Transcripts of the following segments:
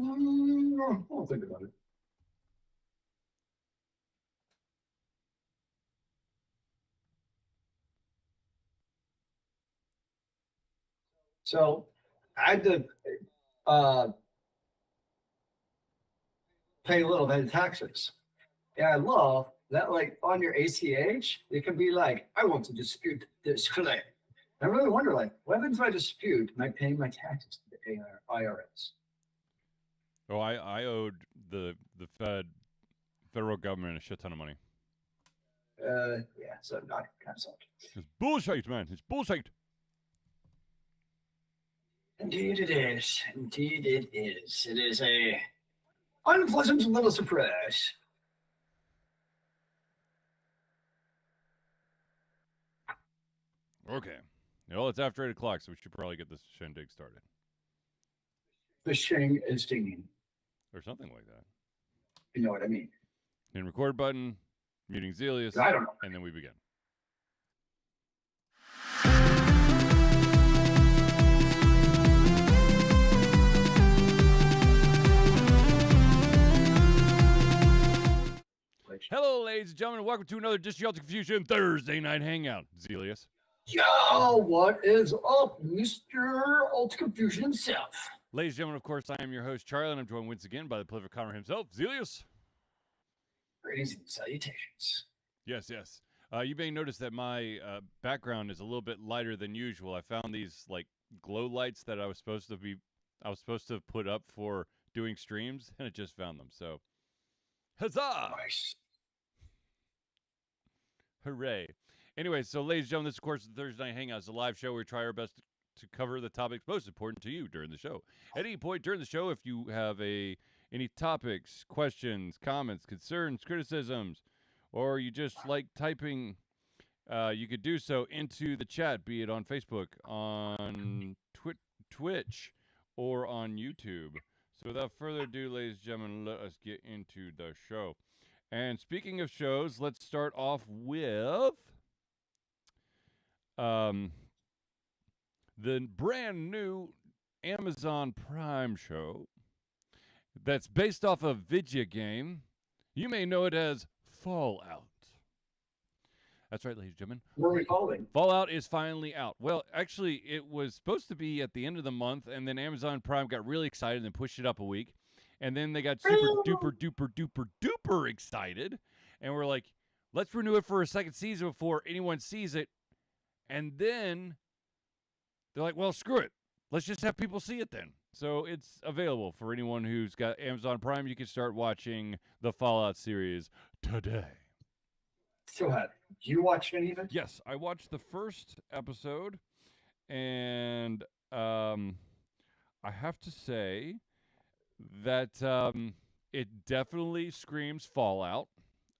I'll think about it. So I had to uh, pay a little bit of taxes. And I love that, like on your ACH, it can be like, I want to dispute this claim. I really wonder, like, what happens if I dispute? Am I paying my taxes to the IRS? Oh, I owed the federal government a shit ton of money. Yeah, so not kind of such. It's bullshit, man. It's bullshit. Indeed it is. Indeed it is. It is a unpleasant little surprise. Okay. Well, it's after 8 o'clock, so we should probably get this shindig started. The shing is stinging. Or something like that. You know what I mean? Hit record button, muting Zealeus, I don't know. and then we begin. Hello, ladies and gentlemen. Welcome to another Disregard to Confusion Thursday night hangout. Zealeus. Yo, what is up, Mr. Alt Confusion himself? Ladies and gentlemen, of course, I am your host, Charlie, and I'm joined once again by the prolific Connor himself, Zealeus. Greetings and salutations. Yes, yes. You may notice that my background is a little bit lighter than usual. I found these like glow lights that I was supposed to put up for doing streams, and I just found them. So, huzzah! Nice. Hooray. Anyway, so ladies and gentlemen, this, of course, is the Thursday Night Hangout. It's a live show where we try our best to cover the topics most important to you during the show. At any point during the show, if you have any topics, questions, comments, concerns, criticisms, or you just like typing, you could do so into the chat, be it on Facebook, on Twitch, or on YouTube. So without further ado, ladies and gentlemen, let us get into the show. And speaking of shows, let's start off with the brand new Amazon Prime show that's based off a video game. You may know it as Fallout. That's right, ladies and gentlemen. What are we calling? Fallout is finally out. Well, actually, it was supposed to be at the end of the month, and then Amazon Prime got really excited and pushed it up a week. And then they got super duper excited. And we're like, let's renew it for a second season before anyone sees it. And then they're like, well, screw it. Let's just have people see it then. So it's available for anyone who's got Amazon Prime. You can start watching the Fallout series today. So, have you watched any of it? Yes, I watched the first episode. And I have to say that it definitely screams Fallout.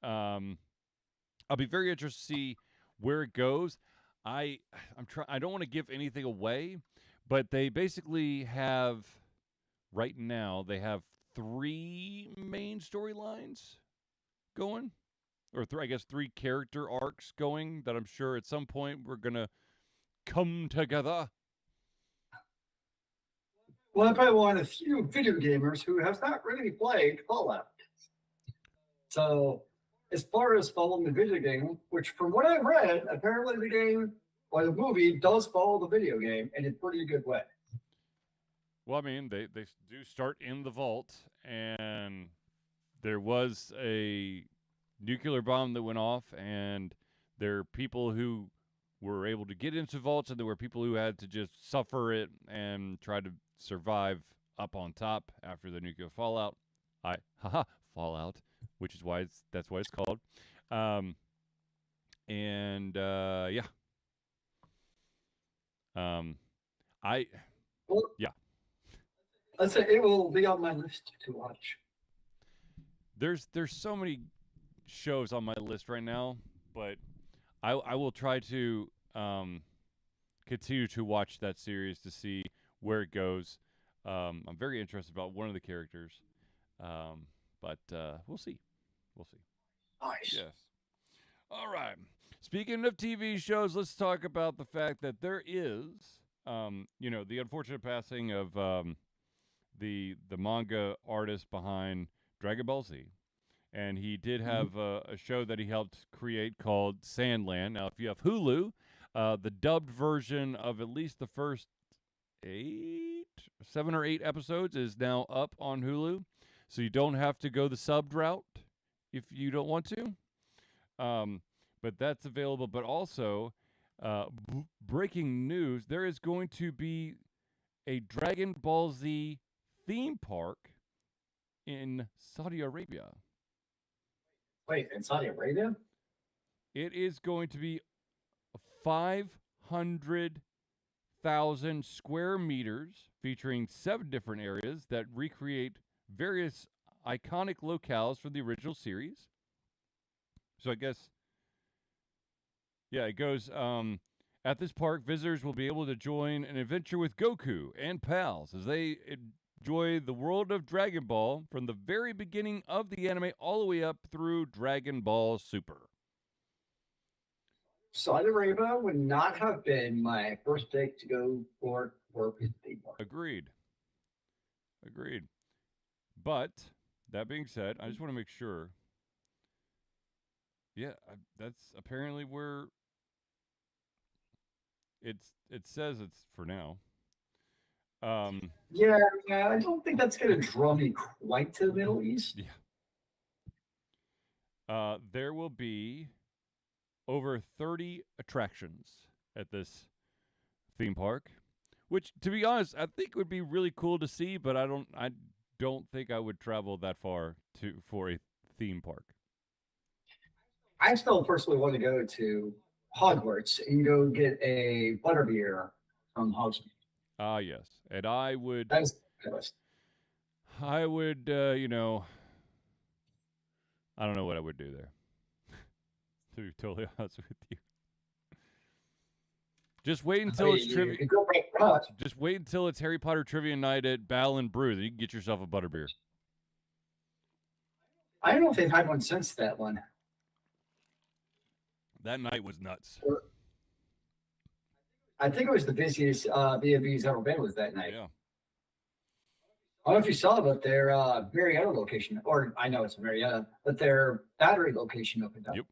I'll be very interested to see where it goes. I don't want to give anything away, but they basically have right now they have 3 main storylines going, or I guess 3 character arcs going that I'm sure at some point we're gonna come together. Well, I probably one of the few video gamers who has not really played Fallout. So, as far as following the video game, which from what I've read, apparently the game or the movie does follow the video game in a pretty good way. Well, I mean, they do start in the vault, and there was a nuclear bomb that went off, and there are people who were able to get into vaults, and there were people who had to just suffer it and try to survive up on top after the nuclear fallout. Fallout, which is why that's what it's called. Yeah. Yeah. Let's say it will be on my list to watch. There's so many shows on my list right now, but I will try to continue to watch that series to see where it goes. I'm very interested about one of the characters, but we'll see. We'll see. Nice. Yes. All right. Speaking of TV shows, let's talk about the fact that there is, the unfortunate passing of the manga artist behind Dragon Ball Z. And he did have a show that he helped create called Sandland. Now, if you have Hulu, the dubbed version of at least the first 7 or 8 episodes is now up on Hulu. So you don't have to go the subbed route if you don't want to. But that's available. But also, breaking news, there is going to be a Dragon Ball Z theme park in Saudi Arabia. Wait, in Saudi Arabia? It is going to be 500,000 square meters featuring 7 different areas that recreate various iconic locales from the original series. So I guess, yeah, it goes, at this park, visitors will be able to join an adventure with Goku and pals as they enjoy the world of Dragon Ball from the very beginning of the anime all the way up through Dragon Ball Super. Saudi Arabia would not have been my first pick to go for theme park. Agreed. But that being said, I just want to make sure. Yeah, that's apparently where it says it's for now. Yeah, I don't think that's going to draw me quite to the Middle East. Yeah. There will be over 30 attractions at this theme park, which, to be honest, I think would be really cool to see. But I don't think I would travel that far for a theme park. I still personally want to go to Hogwarts and go get a butterbeer from Hogsmeade. Ah, yes, and I would. That's I would, I don't know what I would do there. To be totally honest with you, just wait until it's trivia. Just wait until it's Harry Potter trivia night at Battle and Brew. Then you can get yourself a butterbeer. I don't know if they've had one since that one. That night was nuts. I think it was the busiest B&B's ever been was that night. Yeah. I don't know if you saw, but their Marietta location, or I know it's Marietta, but their Battery location opened up. Yep.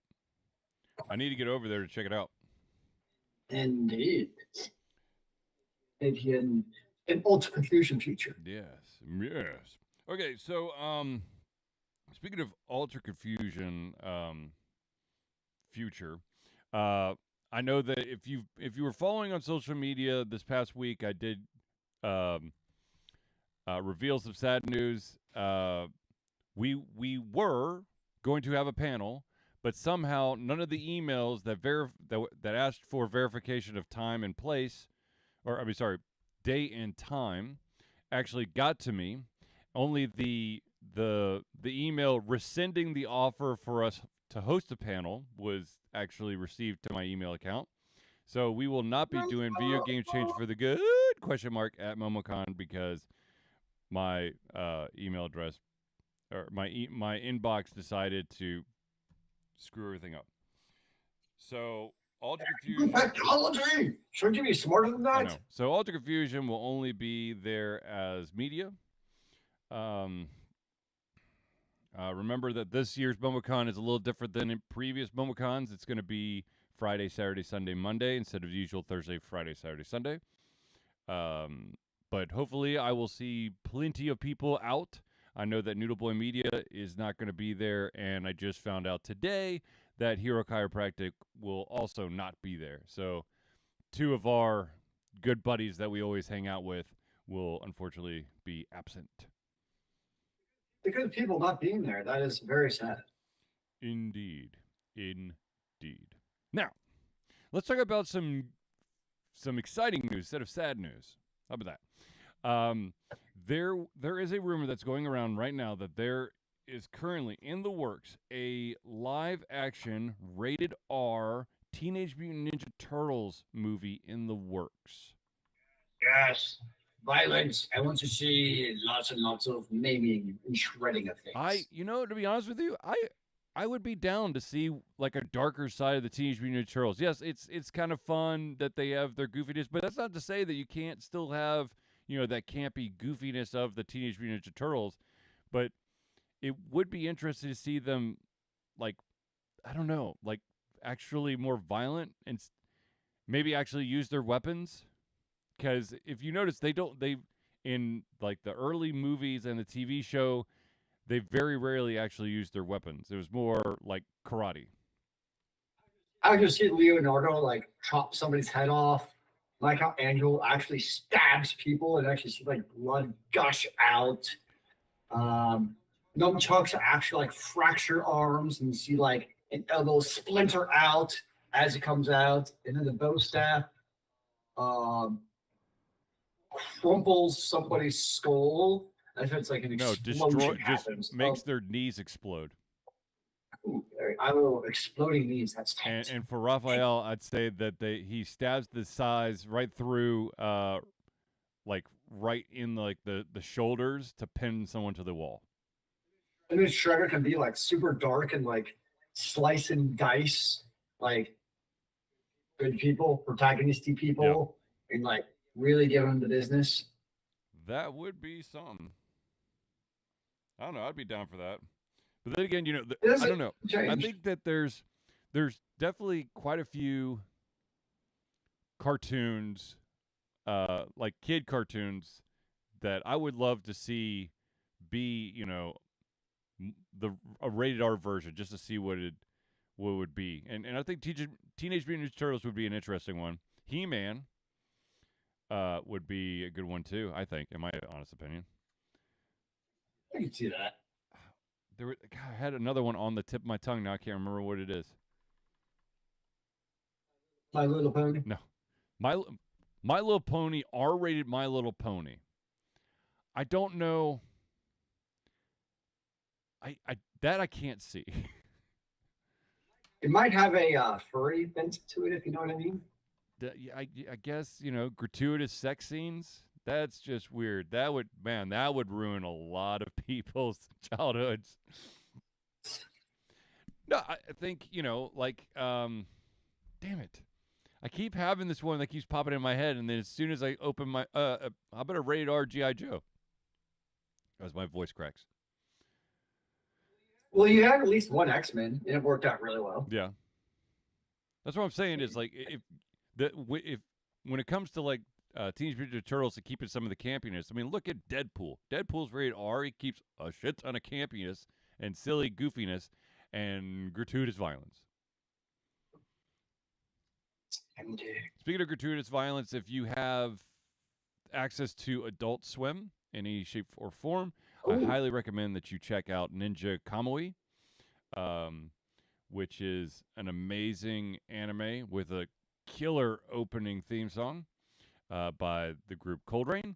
I need to get over there to check it out. Indeed. Maybe in an ultimate fusion future. Yes. Okay, so speaking of Ultra Confusion future, I know that if you were following on social media this past week, I did reveal some sad news. We were going to have a panel, but somehow none of the emails that asked for verification of time and place, date and time, actually got to me. Only the email rescinding the offer for us to host a panel was actually received to my email account. So we will not be doing Video Game Change for the Good ? At MomoCon because my email address or my inbox decided to screw everything up. So Ultra Confusion. Technology! Shouldn't you be smarter than that? I know. So Ultra Confusion will only be there as media. Remember that this year's MomoCon is a little different than in previous MomoCons. It's going to be Friday, Saturday, Sunday, Monday instead of usual Thursday, Friday, Saturday, Sunday. But hopefully I will see plenty of people out. I know that Noodle Boy Media is not going to be there, and I just found out today that Hero Chiropractic will also not be there. So 2 of our good buddies that we always hang out with will unfortunately be absent. Because people not being there, that is very sad. Indeed. Now, let's talk about some exciting news instead of sad news. How about that? There is a rumor that's going around right now that there is currently in the works a live-action rated R Teenage Mutant Ninja Turtles movie in the works. Yes. Violence. I want to see lots and lots of maiming and shredding of things. To be honest with you, I would be down to see like a darker side of the Teenage Mutant Ninja Turtles. Yes, it's kind of fun that they have their goofiness, but that's not to say that you can't still have, that campy goofiness of the Teenage Mutant Ninja Turtles, but it would be interesting to see them, like, I don't know, like actually more violent and maybe actually use their weapons. Because if you notice, they in like the early movies and the TV show, they very rarely actually used their weapons. It was more like karate. I just see Leonardo like chop somebody's head off, like how Angel actually stabs people and actually see like blood gush out. Um, Nunchucks actually like fracture arms and you see like an elbow splinter out as it comes out, and then the bow staff um, crumples somebody's skull as if it's like an No, explosion just happens. makes their knees explode. I will exploding knees. That's tense. And for Raphael, I'd say that he stabs the size right through, like right in the shoulders to pin someone to the wall. And then Shredder can be like super dark and like slice and dice like good people, protagonisty people, and like really get into business. That would be something. I don't know. I'd be down for that. But then again, I don't know. Change. I think that there's definitely quite a few cartoons, like kid cartoons, that I would love to see be, a rated R version, just to see what would be. And I think Teenage Mutant Ninja Turtles would be an interesting one. He-Man would be a good one too, I think, in my honest opinion. I can see that. I had another one on the tip of my tongue. Now I can't remember what it is. My Little Pony. No, My Little Pony, R-rated My Little Pony. I don't know. I can't see. It might have a furry bent to it, if you know what I mean. I guess, gratuitous sex scenes. That's just weird. That would ruin a lot of people's childhoods. No, I think, damn it. I keep having this one that keeps popping in my head, and then as soon as I open my, how about a rated R G.I. Joe? As my voice cracks. Well, you had at least one X-Men, and it worked out really well. Yeah. That's what I'm saying is, like, if when it comes to, like, Teenage Mutant Ninja Turtles to keeping some of the campiness, I mean, look at Deadpool. Deadpool's rated R. He keeps a shit ton of campiness and silly goofiness and gratuitous violence. Speaking of gratuitous violence, if you have access to Adult Swim in any shape or form, I highly recommend that you check out Ninja Kamui, which is an amazing anime with a killer opening theme song by the group Cold Rain.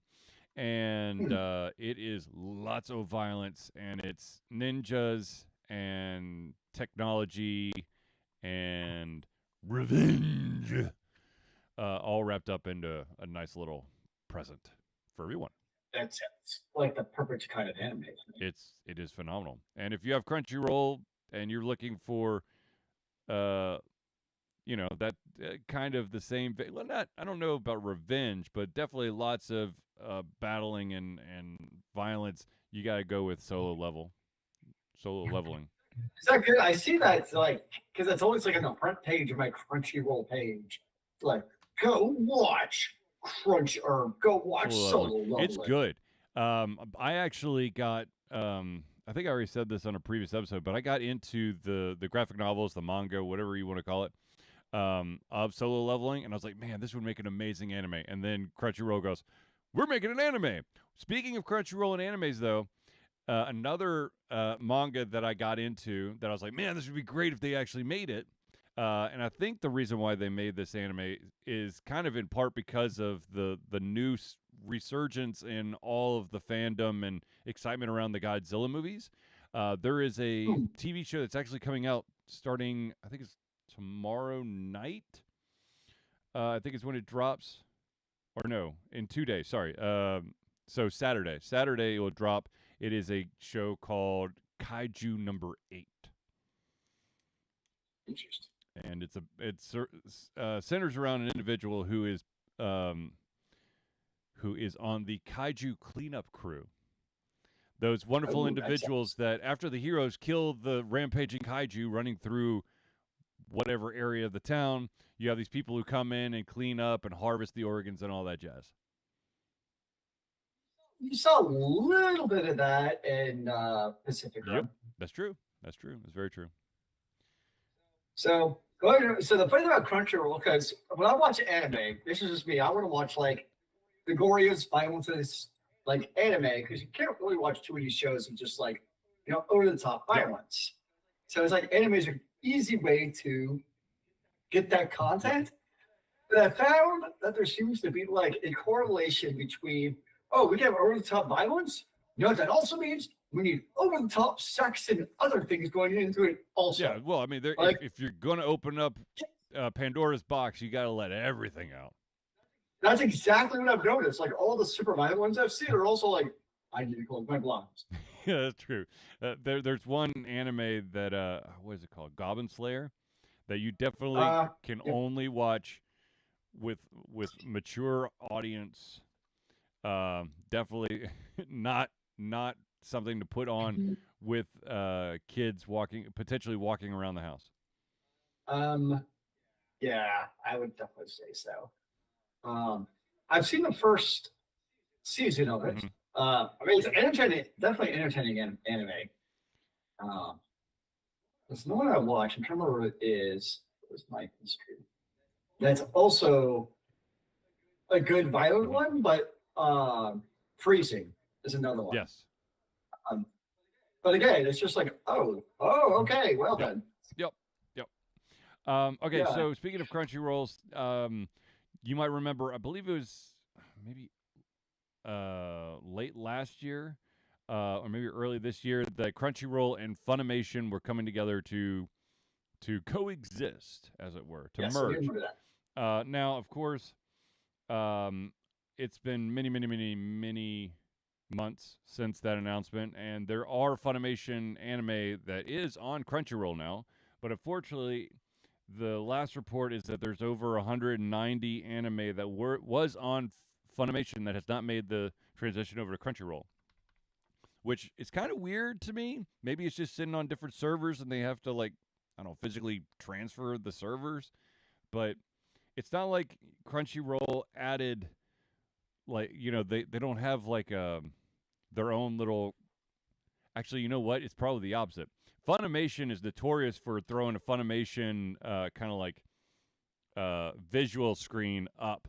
And it is lots of violence, and it's ninjas and technology and revenge, all wrapped up into a nice little present for everyone. That's like the perfect kind of anime. It is phenomenal. And if you have Crunchyroll and you're looking for, that kind of the same. Well, I don't know about revenge, but definitely lots of battling and violence. You got to go with Solo Leveling. Is that good? I see that. It's like, because it's always like on the front page of my Crunchyroll page. It's like, go watch Solo Leveling. It's good. I actually got, I think I already said this on a previous episode, but I got into the graphic novels, the manga, whatever you want to call it, of Solo Leveling, and I was like, man, this would make an amazing anime. And then Crunchyroll goes, we're making an anime. Speaking of Crunchyroll and animes, though, another manga that I got into that I was like, man, this would be great if they actually made it. And I think the reason why they made this anime is kind of in part because of the new resurgence in all of the fandom and excitement around the Godzilla movies. There is a TV show that's actually coming out starting, I think it's tomorrow night. I think it's when it drops. Or no, in 2 days. Sorry. So Saturday. Saturday it will drop. It is a show called Kaiju Number 8. Interesting. And it centers around an individual who who is on the kaiju cleanup crew. Those wonderful Ooh, that individuals that, after the heroes kill the rampaging kaiju running through whatever area of the town, you have these people who come in and clean up and harvest the organs and all that jazz. You saw a little bit of that in Pacific Yep, Rim. that's true. That's true. That's very true. So the funny thing about Crunchyroll, because when I watch anime, this is just me. I want to watch like the goriest, violence, like anime, because you can't really watch too many shows of just like over the top violence. So it's like anime is an easy way to get that content. But I found that there seems to be like a correlation between we can have over the top violence. You know what that also means? We need over the top sex and other things going into it also. Yeah, well, I mean, like, if you're going to open up Pandora's box, you got to let everything out. That's exactly what I've noticed. Like all the super violent ones I've seen are also like, I need to close my blinds. Yeah, that's true. There's one anime that what is it called? Goblin Slayer, that you definitely can only watch with mature audience. Definitely not something to put on with kids potentially walking around the house. Yeah, I would definitely say so. I've seen the first season of it. I mean, it's entertaining, definitely entertaining anime. There's no one I watch. I'm trying to remember what it is. Where's my history? That's also a good violent one, but Freezing is another one. Yes. But again, it's just like, okay, well then. Yep. Okay, so speaking of Crunchyrolls, you might remember, I believe it was maybe late last year, or maybe early this year, that Crunchyroll and Funimation were coming together to coexist, as it were, to merge. I remember that. Now, of course, it's been many months since that announcement, and there are Funimation anime that is on Crunchyroll now, but unfortunately, the last report is that there's over 190 anime that was on Funimation that has not made the transition over to Crunchyroll, which is kind of weird to me. Maybe it's just sitting on different servers and they have to, like, I don't know, physically transfer the servers, but it's not like Crunchyroll added, like, they don't have like their own little. Actually, you know what? It's probably the opposite. Funimation is notorious for throwing a Funimation kind of like visual screen up,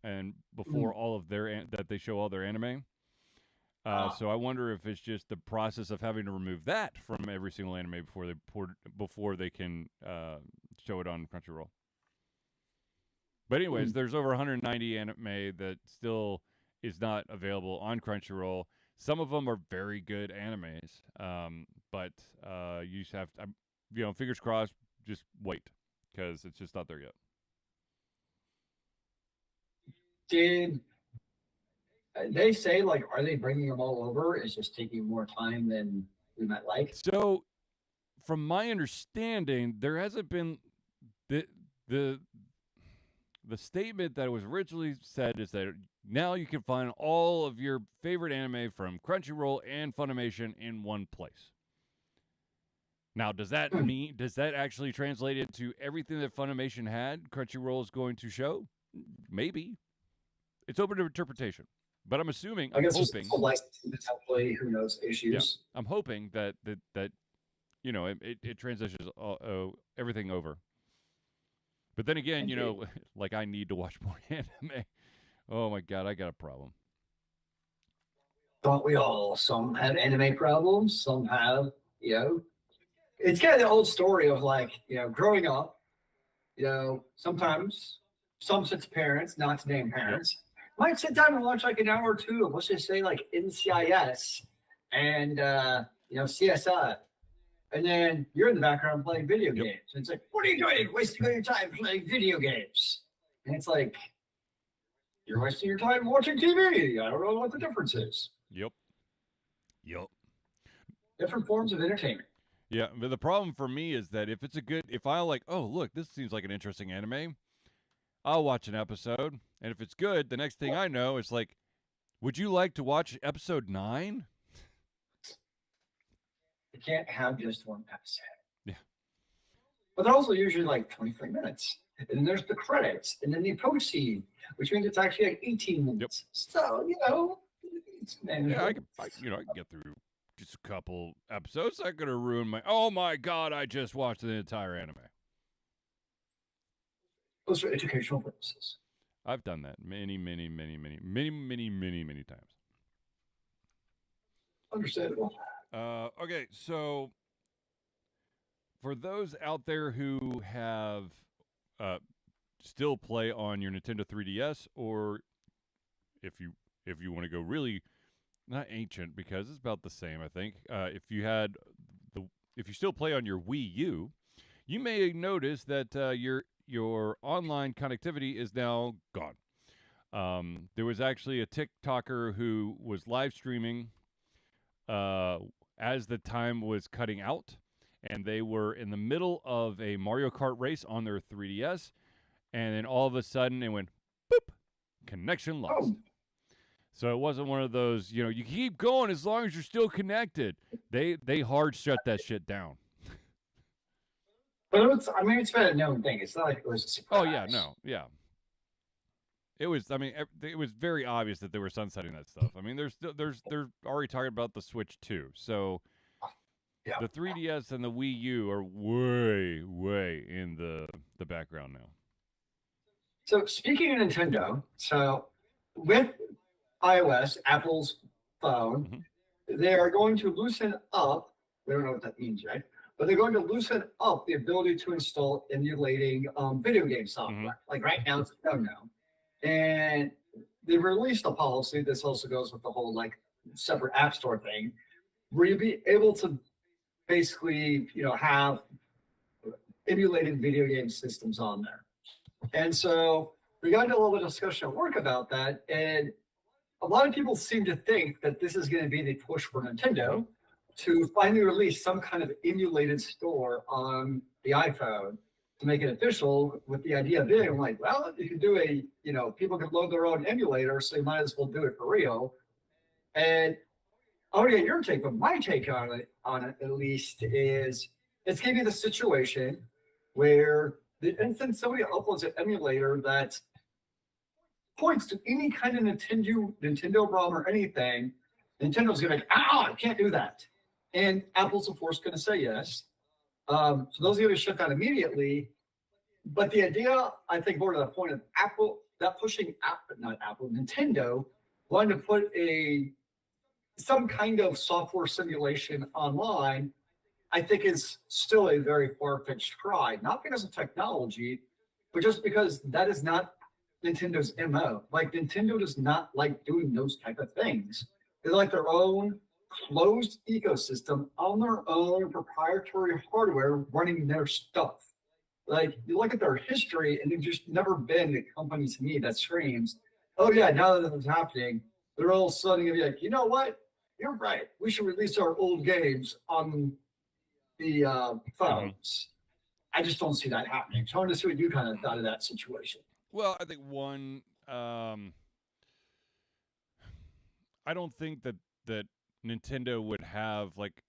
and before all of that they show all their anime. So I wonder if it's just the process of having to remove that from every single anime before they can show it on Crunchyroll. But anyways, there's over 190 anime that still is not available on Crunchyroll. Some of them are very good animes, but you just have to, fingers crossed, just wait, because it's just not there yet. Did they say, like, are they bringing them all over? It's just taking more time than we might like? So, from my understanding, there hasn't been the statement that was originally said is that now you can find all of your favorite anime from Crunchyroll and Funimation in one place. Now, does that actually translate into everything that Funimation had Crunchyroll is going to show? Maybe. It's open to interpretation. But I'm hoping. Potentially, who knows, issues. Yeah, I'm hoping that it transitions everything over. But then again, like, I need to watch more anime. Oh my God, I got a problem. Don't we all? Some have anime problems. Some have, it's kind of the old story of, like, growing up, sometimes some sets of parents, not to name parents, might sit down and watch like an hour or two of, let's just say, like NCIS and, CSI. And then you're in the background playing video games. And it's like, what are you doing? Wasting all your time playing video games. And it's like, you're wasting your time watching TV. I don't know what the difference is. Yep. Different forms of entertainment. Yeah, but the problem for me is that if I like, oh, look, this seems like an interesting anime, I'll watch an episode, and if it's good, the next thing I know, it's like, would you like to watch episode 9? You can't have just one episode. Yeah. But they're also usually like 23 minutes. And then there's the credits, and then the post-scene, which means it's actually like 18 minutes. So, it's manageable. Yeah, I can get through just a couple episodes. I could have ruined my. Oh my god! I just watched the entire anime. Those for educational purposes. I've done that many times. Understandable. Okay, so for those out there who have still play on your Nintendo 3DS, or if you want to go really not ancient because it's about the same, I think. If you still play on your Wii U, you may notice that your online connectivity is now gone. There was actually a TikToker who was live streaming as the time was cutting out, and they were in the middle of a Mario Kart race on their 3DS, and then all of a sudden it went boop, connection lost. Oh. So it wasn't one of those, you keep going as long as you're still connected. They hard shut that shit down. But it's been a known thing. It's not like it was a surprise. Oh yeah, no, yeah. It was. I mean, it was very obvious that they were sunsetting that stuff. I mean, they're already talking about the Switch 2. So yeah. The 3DS and the Wii U are way in the background now. So speaking of Nintendo, so with iOS, Apple's phone, they are going to loosen up. We don't know what that means, right? But they're going to loosen up the ability to install emulating video game software. Like right now, it's a no. And they released a policy. This also goes with the whole like separate app store thing, where you'll be able to basically, have emulated video game systems on there. And so we got into a little bit of discussion at work about that. And a lot of people seem to think that this is going to be the push for Nintendo to finally release some kind of emulated store on the iPhone to make it official, with the idea being like, well, you can do people can load their own emulator, so you might as well do it for real. And I want to get your take, but my take on it at least is it's going to be the situation where the instant somebody uploads an emulator that points to any kind of Nintendo ROM or anything, Nintendo's going to be like, I can't do that. And Apple's, of course, going to say yes. So those are going to shut down immediately. But the idea, I think, more to the point of Nintendo wanting to put some kind of software simulation online, I think is still a very far-fetched cry. Not because of technology, but just because that is not Nintendo's MO. Like, Nintendo does not like doing those type of things. They like their own closed ecosystem on their own proprietary hardware running their stuff. Like, you look at their history, and they've just never been a company to me that screams, oh yeah, now that it's happening, they're all suddenly going to be like, you know what? You're right. We should release our old games on the phones. I just don't see that happening. So I wanted to see what you kind of thought of that situation. Well, I think one, I don't think that Nintendo would have like,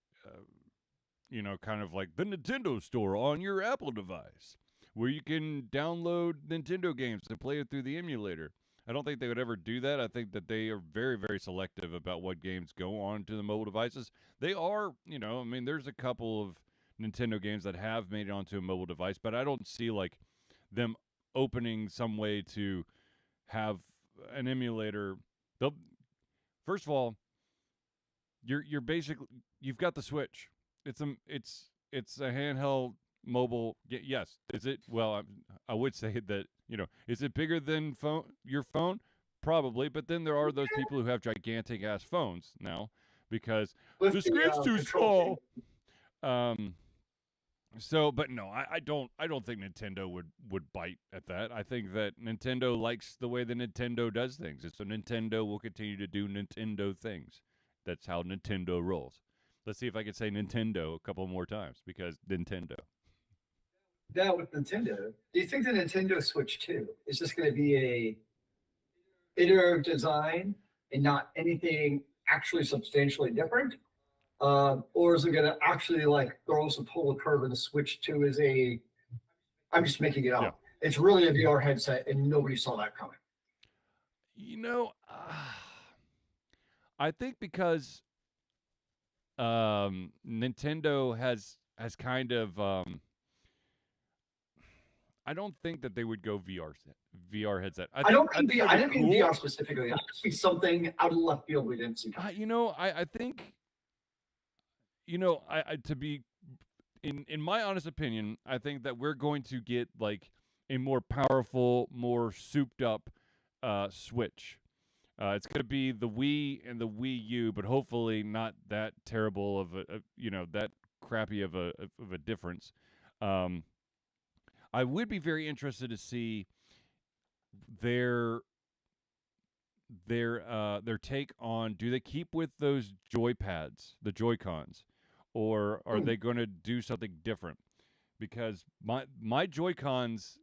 kind of like the Nintendo Store on your Apple device, where you can download Nintendo games and play it through the emulator. I don't think they would ever do that. I think that they are very, very selective about what games go on to the mobile devices. They are, there's a couple of Nintendo games that have made it onto a mobile device, but I don't see like them opening some way to have an emulator. First of all, you're basically, you've got the Switch. It's a handheld mobile. Yes, is it? Well, I would say that, is it bigger than your phone? Probably, but then there are those people who have gigantic ass phones now because the screen's too small. So, but no, I don't think Nintendo would bite at that. I think that Nintendo likes the way the Nintendo does things, and so Nintendo will continue to do Nintendo things. That's how Nintendo rolls. Let's see if I can say Nintendo a couple more times, because Nintendo. Now with Nintendo, do you think the Nintendo Switch 2 is just going to be a iterative design and not anything actually substantially different? Or is it going to actually like throw us a total curve and the Switch 2 is a, I'm just making it up. Yeah. It's really a VR headset and nobody saw that coming. You know, I think because Nintendo has kind of I don't think that they would go VR headset. I don't mean VR, I didn't cool. mean VR specifically. I just mean something out of left field we didn't see coming. You know, I think, you know, I to be in my honest opinion, I think that we're going to get like a more powerful, more souped up Switch. It's going to be the Wii and the Wii U, but hopefully not that terrible of a you know, that crappy of a difference. I would be very interested to see their take on, do they keep with those joypads, the Joy-Cons, or are they going to do something different? Because my Joy-Cons,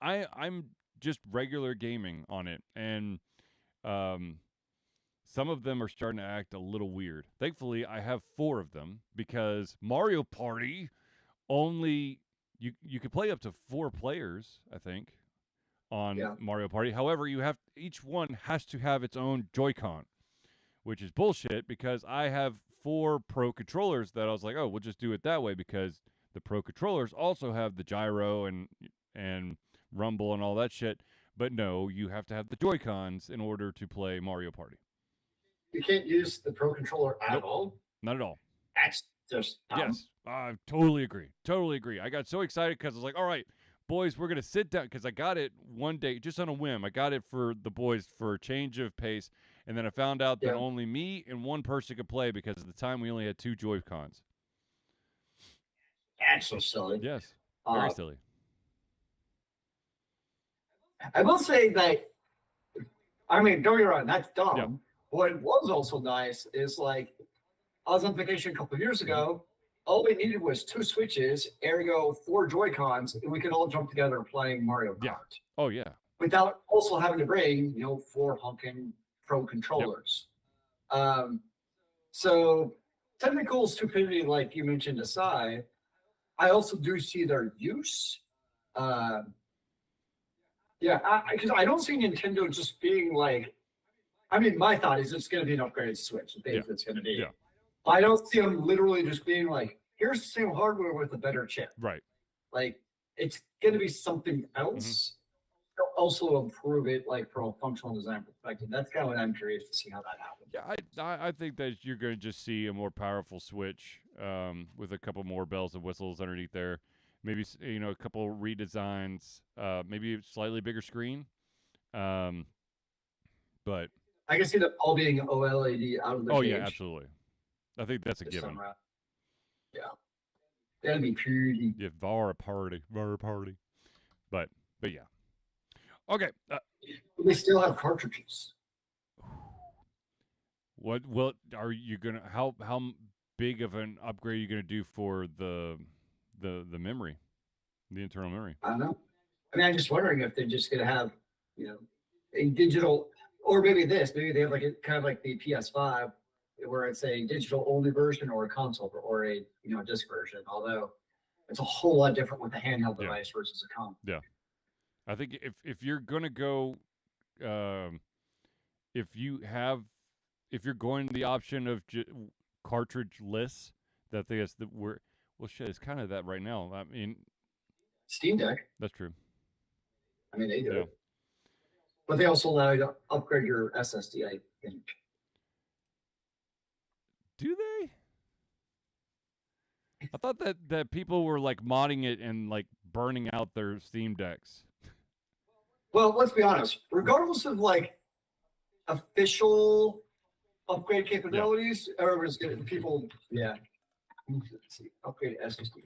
I'm just regular gaming on it, and some of them are starting to act a little weird. Thankfully, I have 4 of them because Mario Party only you could play up to 4 players, I think, on Mario Party. However, each one has to have its own Joy-Con, which is bullshit because I have 4 Pro controllers that I was like, oh, we'll just do it that way because the Pro controllers also have the gyro and rumble and all that shit. But no, you have to have the Joy-Cons in order to play Mario Party. You can't use the Pro controller at all? Not at all. That's just dumb. Yes, I totally agree. Totally agree. I got so excited because I was like, all right, boys, we're going to sit down, because I got it one day just on a whim. I got it for the boys for a change of pace, and then I found out that only me and one person could play because at the time we only had 2 Joy-Cons. That's so silly. Yes, very silly. I will say that, I mean, don't get me wrong, that's dumb. Yeah. What was also nice is like, I was on vacation a couple of years ago. All we needed was 2 Switches, ergo 4 Joy-Cons, and we could all jump together playing Mario Kart. Yeah. Oh, yeah. Without also having to bring, 4 honking Pro controllers. Yep. So technical stupidity, like you mentioned, aside, I also do see their use. Because I don't see Nintendo just being like, I mean, my thought is it's going to be an upgraded Switch. I think it's going to be. Yeah. I don't see them literally just being like, here's the same hardware with a better chip. Right. Like, it's going to be something else. They'll also improve it, like, from a functional design perspective. That's kind of what I'm curious to see how that happens. Yeah, I think that you're going to just see a more powerful Switch with a couple more bells and whistles underneath there. Maybe, a couple redesigns, maybe a slightly bigger screen. But I can see them all being OLED out of the cage. Yeah, absolutely. I think that's a given. Yeah. That'd be pretty. Yeah, VAR party. But yeah. Okay. They still have cartridges. What are you gonna? How big of an upgrade are you gonna do for the memory, the internal memory? I don't know. I mean, I'm just wondering if they're just gonna have, a digital, or maybe maybe they have like kind of like the PS5, where it's a digital only version or a console or a disc version. Although it's a whole lot different with a handheld device versus a console. Yeah, I think if you're gonna go, if you're going the option of cartridge-less, that thing is it's kind of that right now. I mean, Steam Deck. That's true. I mean, they do it. But they also allow you to upgrade your SSD, I think. Do they? I thought that people were like modding it and like burning out their Steam Decks. Well, let's be honest. Regardless of like official upgrade capabilities, everyone's getting people. Yeah. Let's see. Upgrade SSD.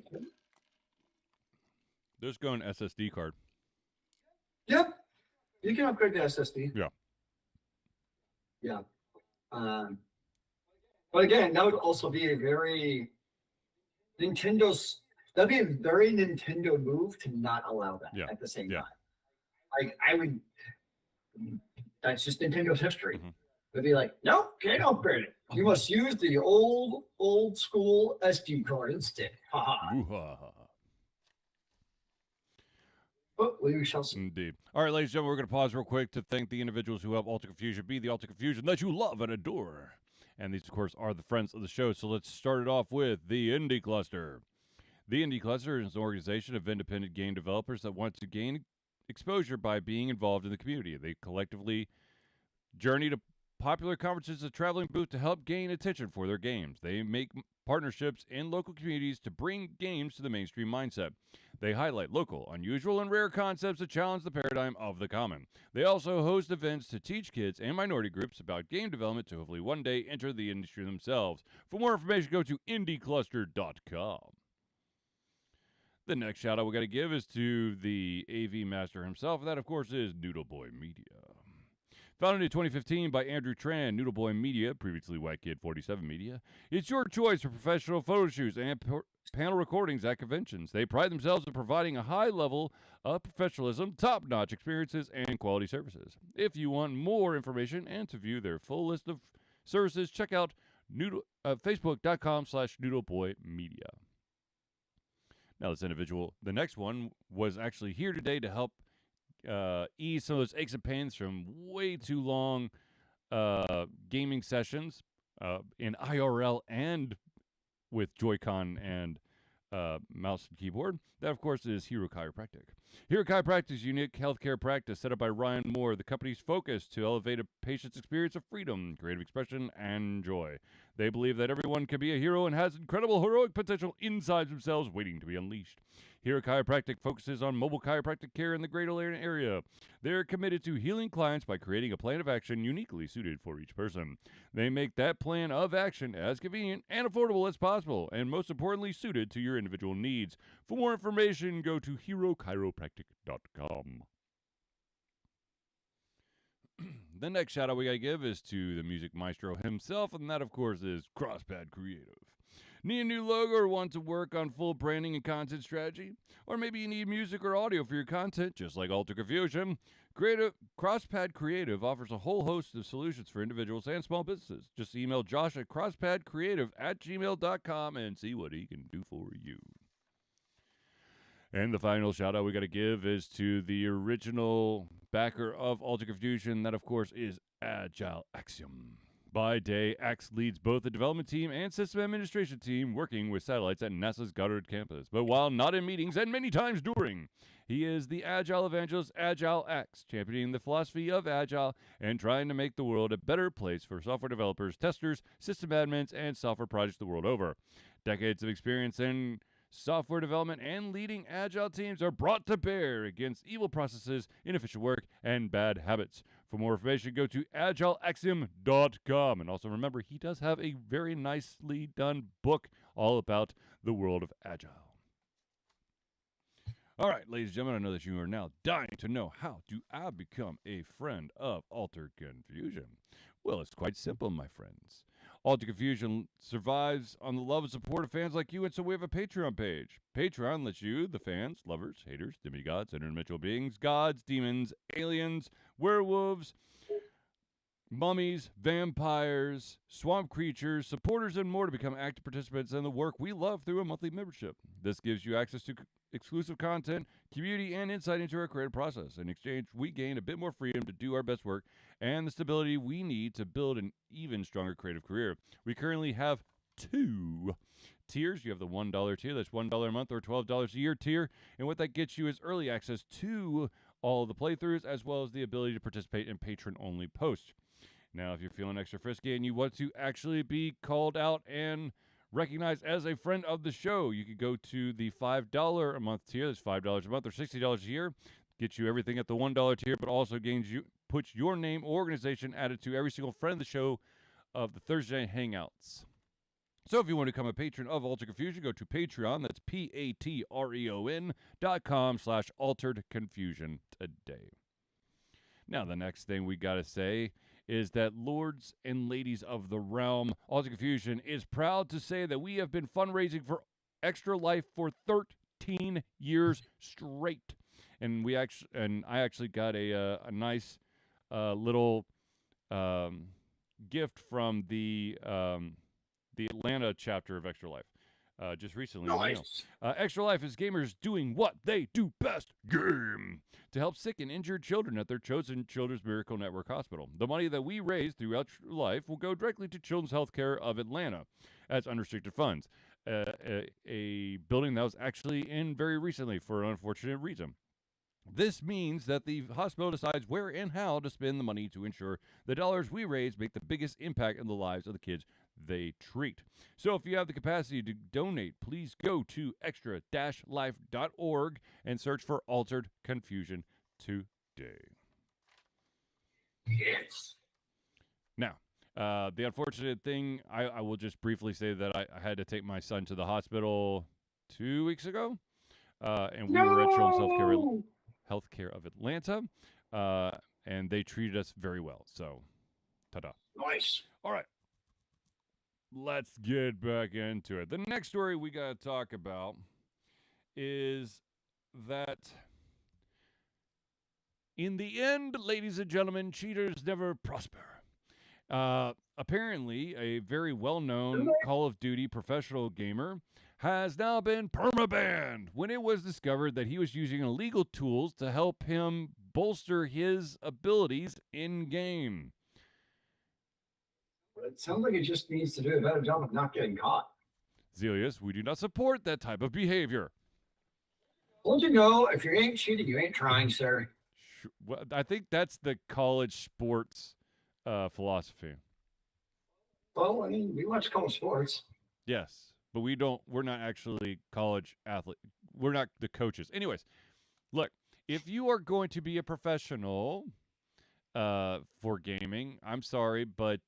There's going SSD card. Yep. You can upgrade the SSD. Yeah. Yeah. But again, that would also be a very Nintendo's That'd be a very Nintendo move to not allow that Yeah. at the same Yeah. time. Like I would. That's just Nintendo's history. Mhm. They'd be like, nope, can't upgrade it. You must use the old school SD card instead. Haha. Woo-ha-ha. But we shall see. Indeed. All right, ladies and gentlemen, we're going to pause real quick to thank the individuals who help Alter Confusion be the Alter Confusion that you love and adore. And these, of course, are the friends of the show. So let's start it off with the Indie Cluster. The Indie Cluster is an organization of independent game developers that want to gain exposure by being involved in the community. They collectively journey to popular conferences and traveling booth to help gain attention for their games. They make partnerships in local communities to bring games to the mainstream mindset. They highlight local, unusual, and rare concepts that challenge the paradigm of the common. They also host events to teach kids and minority groups about game development to hopefully one day enter the industry themselves. For more information, go to indiecluster.com. The next shout out we got to give is to the AV master himself, and that, of course, is Noodle Boy Media. Founded in 2015 by Andrew Tran, Noodle Boy Media, previously White Kid 47 Media, it's your choice for professional photo shoots and panel recordings at conventions. They pride themselves in providing a high level of professionalism, top-notch experiences, and quality services. If you want more information and to view their full list of services, check out facebook.com/noodleboymedia. Now, this individual, the next one, was actually here today to help ease some of those aches and pains from way too long gaming sessions in IRL and with Joy-Con and mouse and keyboard. That, of course, is Hero Chiropractic. Hero Chiropractic is a unique healthcare practice set up by Ryan Moore, the company's focus to elevate a patient's experience of freedom, creative expression, and joy. They believe that everyone can be a hero and has incredible heroic potential inside themselves waiting to be unleashed. Hero Chiropractic focuses on mobile chiropractic care in the Greater Atlanta area. They're committed to healing clients by creating a plan of action uniquely suited for each person. They make that plan of action as convenient and affordable as possible, and most importantly, suited to your individual needs. For more information, go to herochiropractic.com. The next shout out we got to give is to the music maestro himself, and that, of course, is Crosspad Creative. Need a new logo or want to work on full branding and content strategy? Or maybe you need music or audio for your content, just like Alter Confusion? Crosspad Creative offers a whole host of solutions for individuals and small businesses. Just email Josh at crosspadcreative@gmail.com and see what he can do for you. And the final shout out we got to give is to the original backer of Alter Confusion. That, of course, is Agile Axiom. By day, Axe leads both the development team and system administration team working with satellites at NASA's Goddard campus. But while not in meetings and many times during, he is the Agile evangelist Agile Axe, championing the philosophy of Agile and trying to make the world a better place for software developers, testers, system admins, and software projects the world over. Decades of experience in software development and leading Agile teams are brought to bear against evil processes, inefficient work, and bad habits. For more information, go to agileaxiom.com. And also remember, he does have a very nicely done book all about the world of Agile. All right, ladies and gentlemen, I know that you are now dying to know, how do I become a friend of Alter Confusion? Well, it's quite simple, my friends. Alter Confusion survives on the love and support of fans like you, and so we have a Patreon page. Patreon lets you, the fans, lovers, haters, demigods, interdimensional beings, gods, demons, aliens, werewolves, mummies, vampires, swamp creatures, supporters, and more to become active participants in the work we love through a monthly membership. This gives you access to exclusive content, community, and insight into our creative process. In exchange, we gain a bit more freedom to do our best work and the stability we need to build an even stronger creative career. We currently have 2 tiers. You have the $1 tier, that's $1 a month or $12 a year tier, and what that gets you is early access to all of the playthroughs, as well as the ability to participate in patron-only posts. Now, if you're feeling extra frisky and you want to actually be called out and recognized as a friend of the show, you could go to the $5 a month tier. That's $5 a month or $60 a year. Gets you everything at the $1 tier, but also puts your name or organization added to every single friend of the show of the Thursday Night Hangouts. So if you want to become a patron of Alter Confusion, go to Patreon. That's patreon.com/Altered Confusion today. Now, the next thing we got to say is that, lords and ladies of the realm, Alter Confusion is proud to say that we have been fundraising for Extra Life for 13 years straight. And I actually got a nice little gift from the Atlanta chapter of Extra Life just recently in the mail. Extra Life is gamers doing what they do best, game, to help sick and injured children at their chosen Children's Miracle Network hospital. The money that we raise through Extra Life will go directly to Children's Healthcare of Atlanta as unrestricted funds, a building that was actually in very recently for an unfortunate reason. This means that the hospital decides where and how to spend the money to ensure the dollars we raise make the biggest impact in the lives of the kids they treat. So if you have the capacity to donate, please go to extra-life.org and search for Altered Confusion today. Yes. Now, the unfortunate thing, I will just briefly say that I had to take my son to the hospital 2 weeks ago, and we were at Children's Healthcare of Atlanta, and they treated us very well. So, ta-da. Nice. All right. Let's get back into it. The next story we got to talk about is that in the end, ladies and gentlemen, cheaters never prosper. Apparently, a very well-known Call of Duty professional gamer has now been permabanned when it was discovered that he was using illegal tools to help him bolster his abilities in-game. It sounds like it just needs to do a better job of not getting caught. Zealeus, we do not support that type of behavior. Don't you know, if you ain't cheating, you ain't trying, sir. Well, I think that's the college sports philosophy. Well, I mean, we watch college sports. Yes, but we're not actually college athletes. We're not the coaches. Anyways, look, if you are going to be a professional for gaming, I'm sorry, but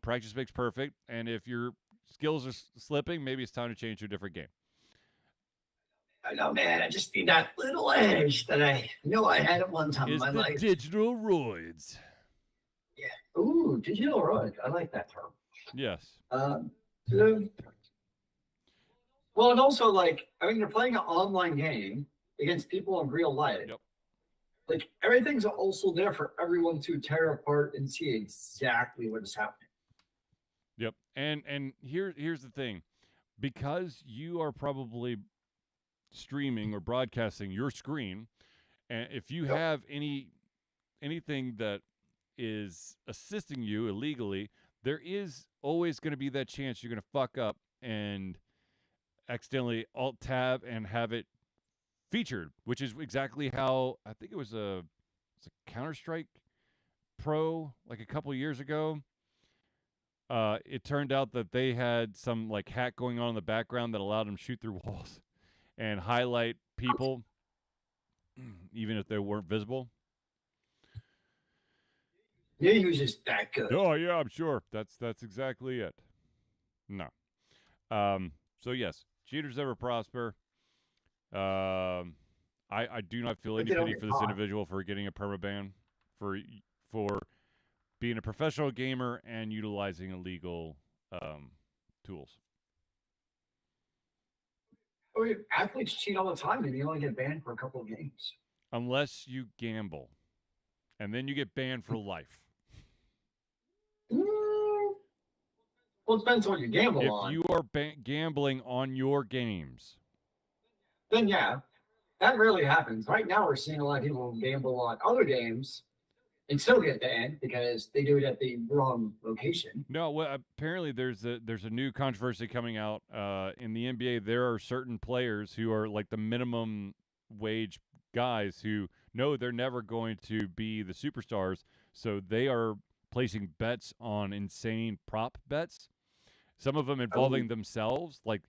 practice makes perfect. And if your skills are slipping, maybe it's time to change to a different game. I know, man. I just need that little edge that I know I had at one time in my life. Digital roids. Yeah. Ooh, digital roids. I like that term. Yes. Well, and also, you're playing an online game against people in real life. Yep. Like, everything's also there for everyone to tear apart and see exactly what is happening. Yep. And here's the thing. Because you are probably streaming or broadcasting your screen, and if you have anything that is assisting you illegally, there is always going to be that chance you're going to fuck up and accidentally alt tab and have it featured, which is exactly how I think it was a Counter-Strike Pro like a couple years ago. It turned out that they had some hack going on in the background that allowed them to shoot through walls and highlight people even if they weren't visible. Yeah, he was just that good. Oh yeah, I'm sure. That's exactly it. No. So yes, cheaters never prosper. I do not feel any pity for this individual for getting a permaban for being a professional gamer and utilizing illegal tools. Athletes cheat all the time and you only get banned for a couple of games. Unless you gamble. And then you get banned for life. Well, it depends on what you gamble on. If you are gambling on your games, then yeah, that rarely happens. Right now, we're seeing a lot of people gamble on other games and still get banned because they do it at the wrong location. No, well, apparently there's a new controversy coming out in the NBA. There are certain players who are like the minimum wage guys who know they're never going to be the superstars, so they are placing bets on insane prop bets. Some of them involving themselves, it's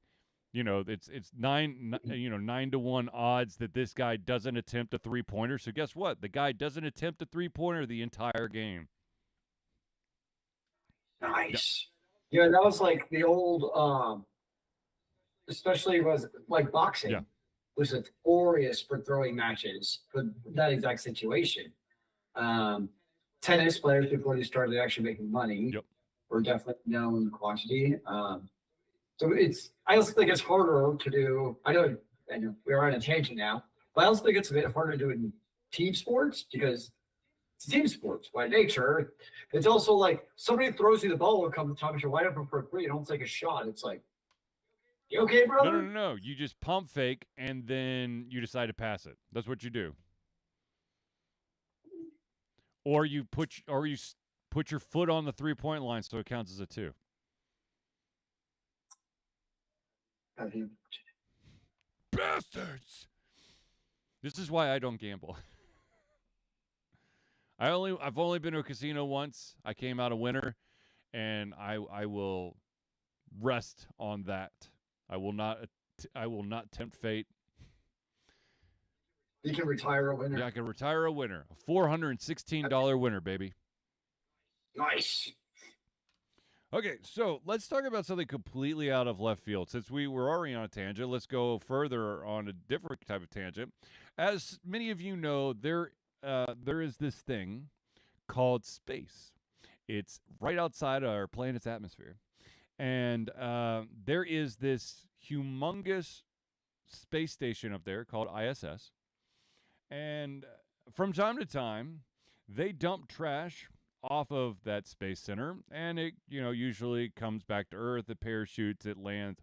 9-1 odds that this guy doesn't attempt a 3-pointer. So guess what? The guy doesn't attempt a 3-pointer the entire game. Nice. Yeah, that was like the old, especially was like boxing. Yeah. Was notorious for throwing matches for that exact situation. Tennis players, before they started actually making money, yep, were definitely known quantity. So I also think it's harder to do. I know we're on a tangent now, but I also think it's a bit harder to do in team sports because it's team sports by nature. It's also like somebody throws you the ball a couple of times, you're wide open for a three, you don't take a shot. It's like, you okay, brother? No. You just pump fake and then you decide to pass it. That's what you do. Or you put your foot on the 3-point line so it counts as a 2. Bastards! This is why I don't gamble. I've only been to a casino once. I came out a winner, and I will rest on that. I will not tempt fate. You can retire a winner. Yeah, I can retire a winner. A $416 winner, baby. Nice. Okay, so let's talk about something completely out of left field. Since we were already on a tangent, let's go further on a different type of tangent. As many of you know, there is this thing called space. It's right outside our planet's atmosphere. And there is this humongous space station up there called ISS. And from time to time, they dump trash off of that space center, and it usually comes back to Earth. It parachutes, it lands,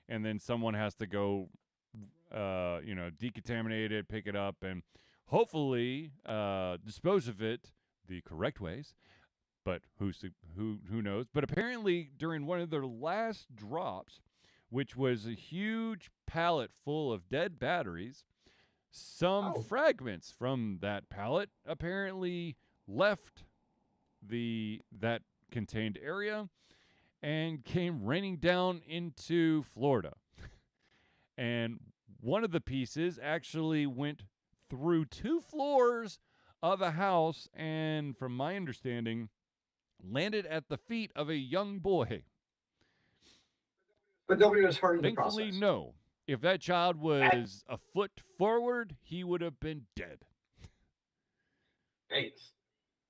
and then someone has to go decontaminate it, pick it up, and hopefully dispose of it the correct ways. But who knows? But apparently during one of their last drops, which was a huge pallet full of dead batteries, some fragments from that pallet apparently left that contained area and came raining down into Florida. And one of the pieces actually went through 2 floors of a house and, from my understanding, landed at the feet of a young boy. But nobody was hurt in the Thankfully, process. no. If that child was a foot forward, he would have been dead. Hey,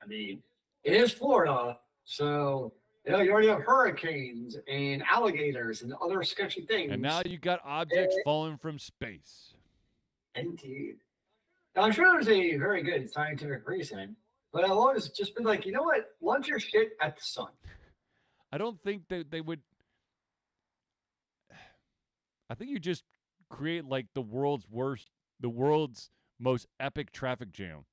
I mean, it is Florida, so you already have hurricanes and alligators and other sketchy things. And now you got objects falling from space. Indeed. Now, I'm sure there's a very good scientific reason, but I've always just been like, you know what? Launch your shit at the sun. I don't think that they would. I think you just create like the world's most epic traffic jam.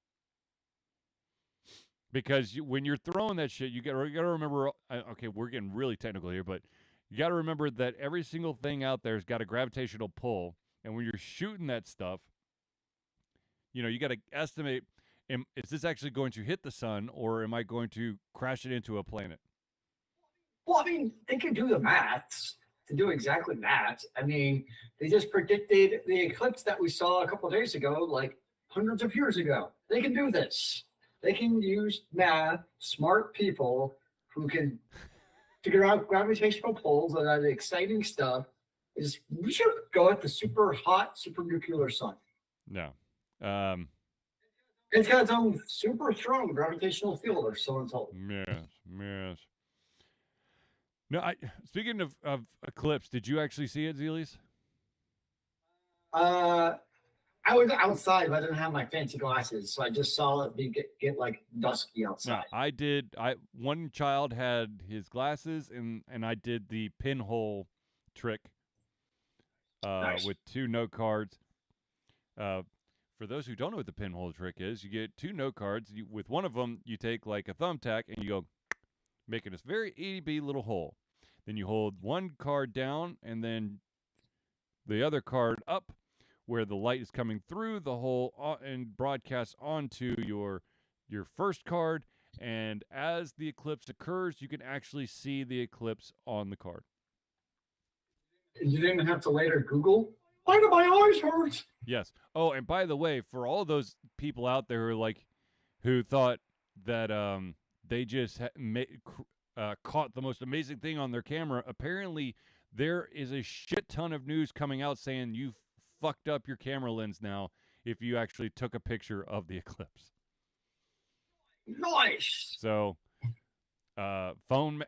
Because when you're throwing that shit, you got to remember. Okay, we're getting really technical here, but you got to remember that every single thing out there has got a gravitational pull, and when you're shooting that stuff, you got to estimate: is this actually going to hit the sun, or am I going to crash it into a planet? Well, I mean, they can do the maths to do exactly that. I mean, they just predicted the eclipse that we saw a couple of days ago, like hundreds of years ago. They can do this. They can use math, smart people who can figure out gravitational pulls and that exciting stuff. We should go at the super hot, super nuclear sun. No. It's got its own super strong gravitational field, or so I'm told. Yes. No, speaking of eclipse, did you actually see it, Zealeus? I was outside, but I didn't have my fancy glasses, so I just saw it get like dusky outside. No, I did. One child had his glasses, and I did the pinhole trick Nice. with 2 note cards. For those who don't know what the pinhole trick is, you get 2 note cards. With one of them, you take like a thumbtack and you go, making this very itty-bitty little hole. Then you hold one card down and then the other card up where the light is coming through the hole and broadcasts onto your first card. And as the eclipse occurs, you can actually see the eclipse on the card. You didn't even have to later Google, why do my eyes hurt? Yes. Oh, and by the way, for all those people out there who thought that they just caught the most amazing thing on their camera, apparently there is a shit ton of news coming out saying you fucked up your camera lens now if you actually took a picture of the eclipse. Nice. So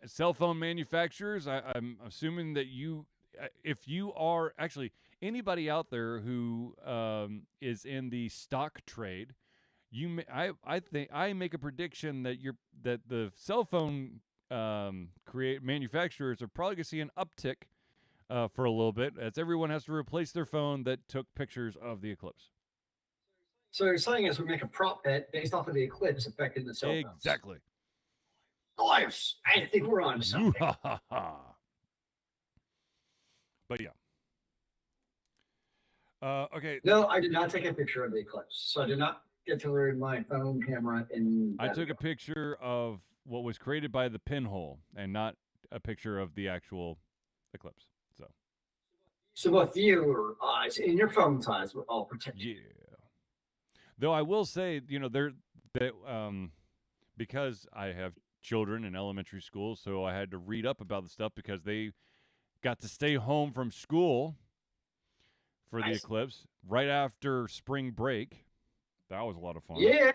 cell phone manufacturers. I'm assuming that if you are actually anybody out there who is in the stock trade, I think I make a prediction that the cell phone create manufacturers are probably going to see an uptick for a little bit as everyone has to replace their phone that took pictures of the eclipse. So you're saying is we make a prop bet based off of the eclipse affecting the cell phones. Exactly. Nice. I think we're on to something. But yeah. Okay. No, I did not take a picture of the eclipse, so I did not get to learn my phone camera. I took a picture of what was created by the pinhole and not a picture of the actual eclipse. So both your eyes and your phone's eyes were all protected. Yeah. Though I will say, because I have children in elementary school, so I had to read up about the stuff because they got to stay home from school for the eclipse right after spring break. That was a lot of fun. Yeah.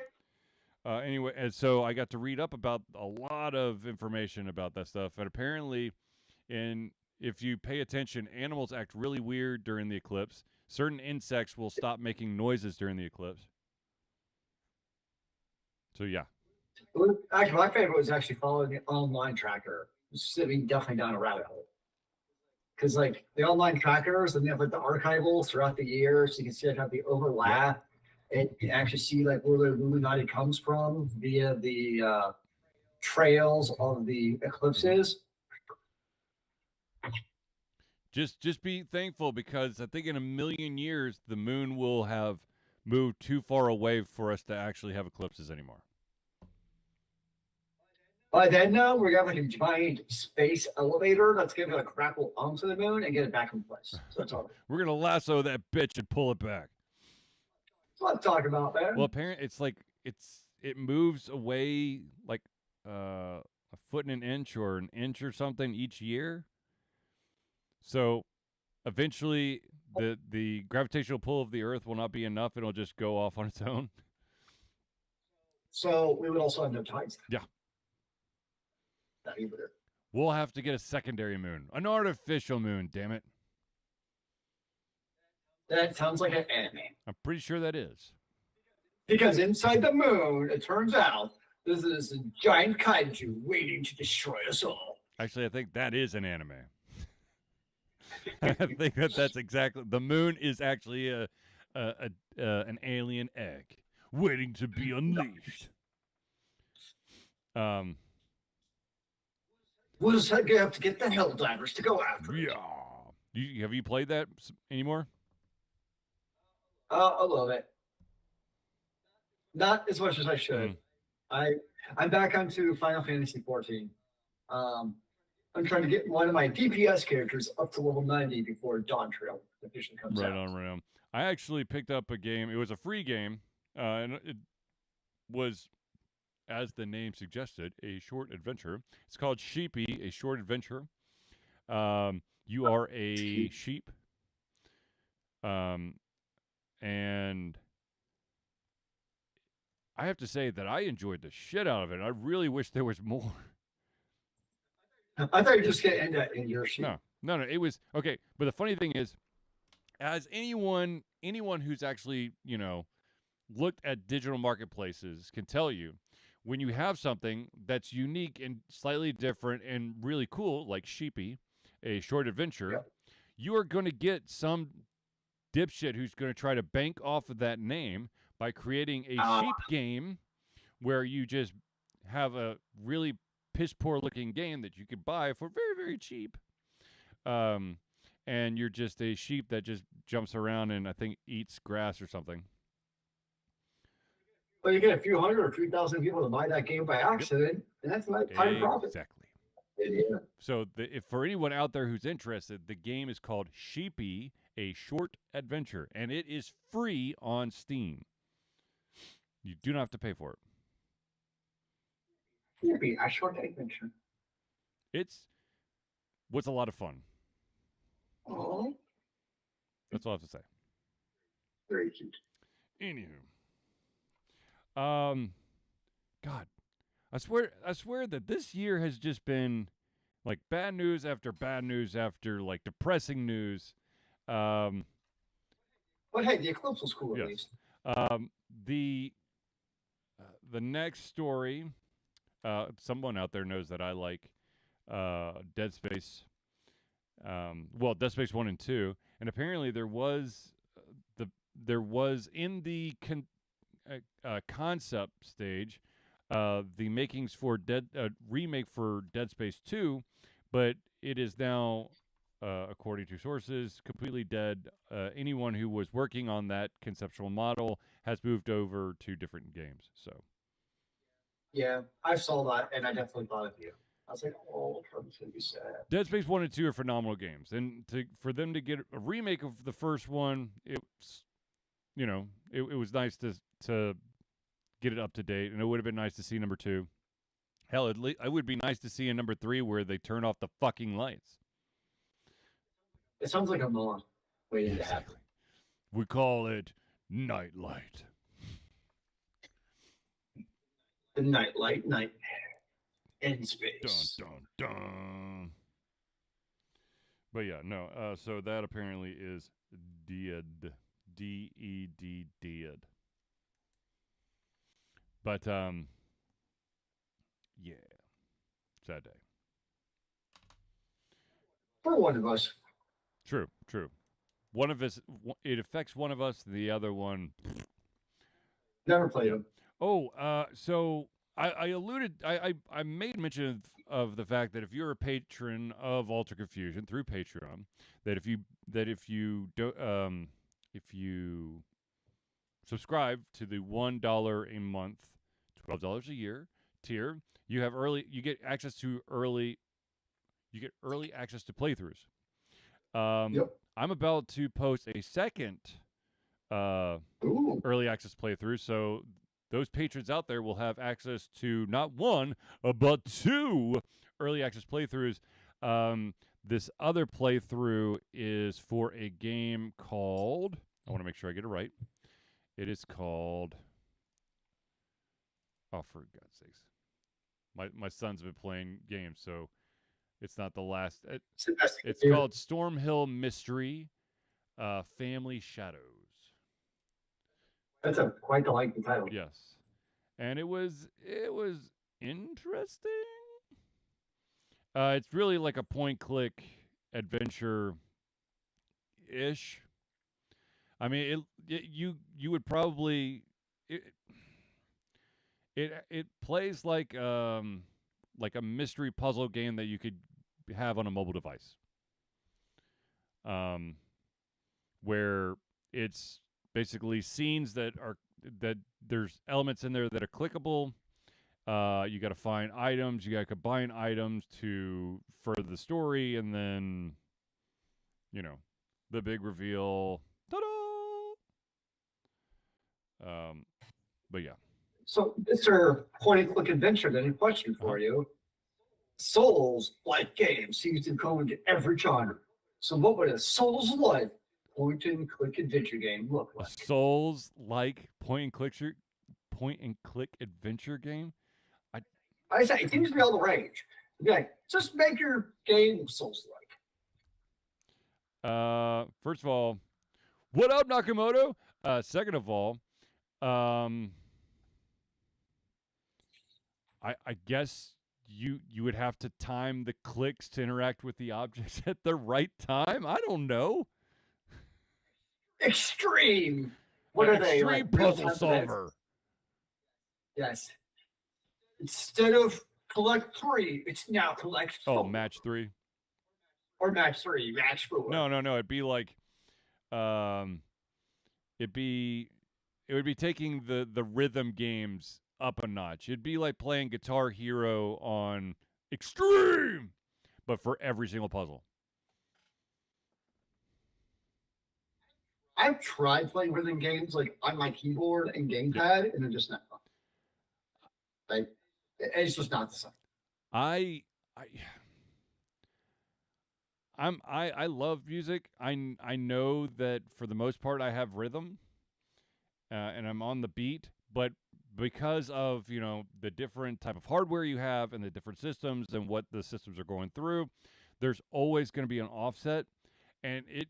Anyway, and so I got to read up about a lot of information about that stuff. And apparently, if you pay attention, animals act really weird during the eclipse. Certain insects will stop making noises during the eclipse. So, yeah. Actually, my favorite was actually following the online tracker, sitting definitely down a rabbit hole. Because, like, the online trackers, and they have, like, the archivals throughout the year, so you can see, like, how the overlap. And you can actually see, like, where the Illuminati comes from via the trails of the eclipses. Just be thankful because I think in a million years, the moon will have moved too far away for us to actually have eclipses anymore. By then, though, we're going to have like a giant space elevator that's going to grapple onto the moon and get it back in place. So that's all. We're going to lasso that bitch and pull it back. That's what I'm talking about, man. Well, apparently, it moves away like a foot and an inch or something each year. So eventually, the gravitational pull of the Earth will not be enough. It'll just go off on its own. So we would also have no tides. Yeah. Not either. We'll have to get a secondary moon. An artificial moon, damn it. That sounds like an anime. I'm pretty sure that is. Because inside the moon, it turns out, this is a giant kaiju waiting to destroy us all. Actually, I think that is an anime. I think that's exactly... The moon is actually an alien egg waiting to be unleashed. We'll just have to get the Helldivers to go after it. Yeah. Have you played that anymore? I love it. Not as much as I should. I'm back onto Final Fantasy 14. I'm trying to get one of my DPS characters up to level 90 before Dawn Trail officially comes out. Right on. I actually picked up a game. It was a free game, and it was, as the name suggested, a short adventure. It's called Sheepy, a short adventure. You are a sheep, and I have to say that I enjoyed the shit out of it. I really wish there was more. I thought you were just going to end that in your sheep. No. It was okay. But the funny thing is, as anyone who's actually, looked at digital marketplaces can tell you, when you have something that's unique and slightly different and really cool, like Sheepy, a short adventure, you are going to get some dipshit who's going to try to bank off of that name by creating a sheep game where you just have a really piss poor looking game that you could buy for very, very cheap. And you're just a sheep that just jumps around and I think eats grass or something. Well, you get a few hundred or 3,000 people to buy that game by accident, and that's not time profit. Exactly. Yeah. So if for anyone out there who's interested, the game is called Sheepy, a short adventure, and it is free on Steam. You do not have to pay for it. Sheepy, a short adventure. What's a lot of fun. Oh. That's all I have to say. Very cute. Anywho. God, I swear that this year has just been like bad news after like depressing news. Um, But hey, the Eclipse was cool at yes. least. Um, the the next story, someone out there knows that I like Dead Space. Well, Dead Space 1 and 2, and apparently there was in the concept stage the makings for remake for Dead Space 2, but it is now according to sources completely dead. Anyone who was working on that conceptual model has moved over to different games. So Yeah, I saw that, and I definitely thought of you. I was like, oh, Trump's gonna be sad. Dead Space 1 and 2 are phenomenal games, and for them to get a remake of the first one, it's it was nice to get it up to date, and it would have been nice to see number 2. Hell, it would be nice to see a number 3 where they turn off the fucking lights. It sounds like a mod waiting to happen. Exactly. We call it Nightlight. The Nightlight Night in space. Dun dun dun. But yeah, no. So that apparently is dead. DED dead. But yeah, sad day. For one of us. True. One of us, it affects one of us. The other one, Never played them. Oh, so I alluded, I made mention of the fact that if you're a patron of Alter Confusion through Patreon, that if you subscribe to the $1 a month, $12 a year tier, you get access to early access to playthroughs. Yep. I'm about to post a second early access playthrough, so those patrons out there will have access to not one, but 2 early access playthroughs. This other playthrough is for a game called, I want to make sure I get it right. It is called, oh, for God's sakes. My son's been playing games, so it's not the last. It's called Stormhill Mystery, Family Shadows. That's quite the lengthy title. Yes, and it was interesting. It's really like a point-click adventure ish. I mean, you would probably it plays like a mystery puzzle game that you could have on a mobile device. Where it's basically scenes that there's elements in there that are clickable. You got to find items. You got to combine items to further the story, and then, the big reveal. Ta-da! But yeah. So, Mr. Point-and-click adventure, then a question for you. Souls-like games seems to go into every genre. So, what would a Souls-like point-and-click adventure game look like? A Souls-like point-and-click adventure game? I say it seems to be all the rage. Be like, just make your game Souls-like. First of all, what up, Nakamoto? Second of all, I guess you would have to time the clicks to interact with the objects at the right time. I don't know. Extreme. What are they? Extreme puzzle solver. Yes. Instead of collect 3, it's now collect 4. Oh, match 3. Or match 3, match 4. No. It'd be like, it would be taking the rhythm games up a notch. It'd be like playing Guitar Hero on Extreme, but for every single puzzle. I've tried playing rhythm games like on my keyboard and gamepad, and they're just not fun. Like, it's just not the same. I love music. I know that for the most part I have rhythm, and I'm on the beat. But because of the different type of hardware you have and the different systems and what the systems are going through, there's always going to be an offset, and it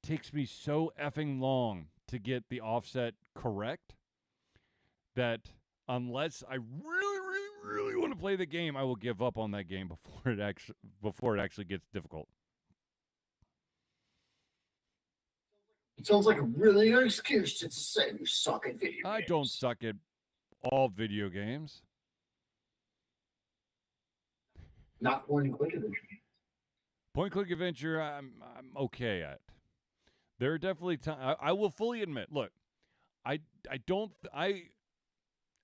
takes me so effing long to get the offset correct that unless I really want to play the game, I will give up on that game before it actually gets difficult. It sounds like a really good excuse to say you suck at video games. I don't suck at all video games. Not point-and-click adventure games. Point-and-click adventure, I'm okay at. There are definitely times I will fully admit. Look, I don't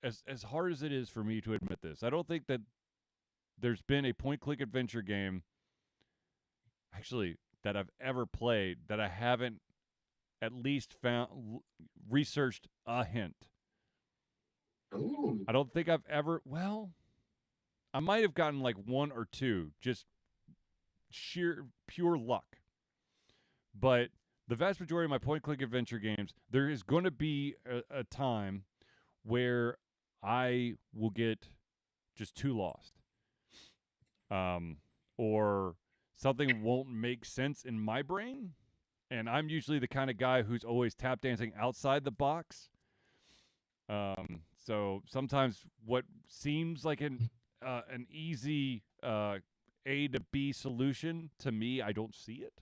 as hard as it is for me to admit this, I don't think that there's been a point-and-click adventure game actually that I've ever played that I haven't at least researched a hint. Ooh. I don't think I've ever. Well, I might have gotten like one or two, just sheer pure luck. But the vast majority of my point-and-click adventure games, there is going to be a time where I will get just too lost, or something won't make sense in my brain. And I'm usually the kind of guy who's always tap dancing outside the box. So sometimes what seems like an easy A to B solution, to me, I don't see it.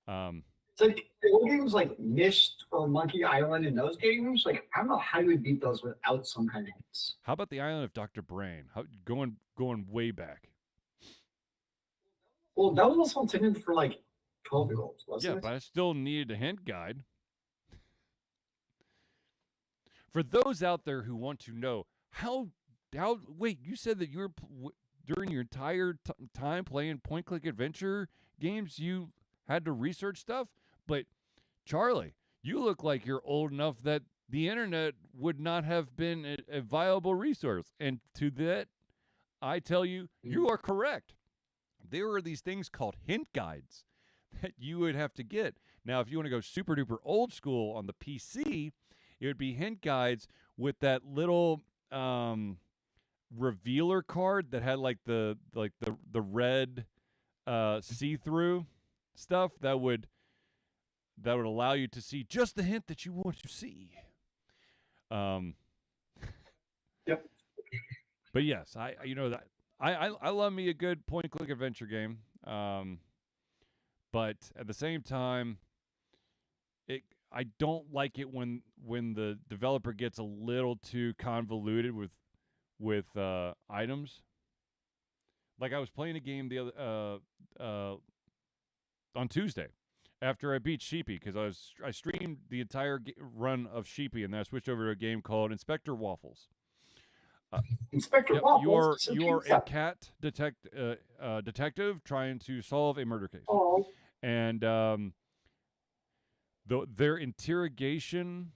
It's like games like Myst or Monkey Island and those games, like I don't know how you would beat those without some kind of hints. How about the Island of Dr. Brain? Going way back. Well, that was also intended for like 12-year-olds, wasn't it? Yeah, but I still needed a hint guide. For those out there who want to know how wait, you said that you were during your entire time playing point-click adventure games, you had to research stuff? But Charlie, you look like you're old enough that the internet would not have been a viable resource. And to that, I tell you, you are correct. There are these things called hint guides that you would have to get. Now, if you want to go super duper old school on the PC, it would be hint guides with that little revealer card that had like the red see-through stuff that would allow you to see just the hint that you want to see. Yep. But yes, I love me a good point-and-click adventure game. But at the same time, I don't like it when the developer gets a little too convoluted with items. Like I was playing a game the other on Tuesday after I beat Sheepy, because I streamed the entire run of Sheepy, and then I switched over to a game called Inspector Waffles. Inspector Yep, Waffles. you are a cat detective trying to solve a murder case. Oh. And their interrogation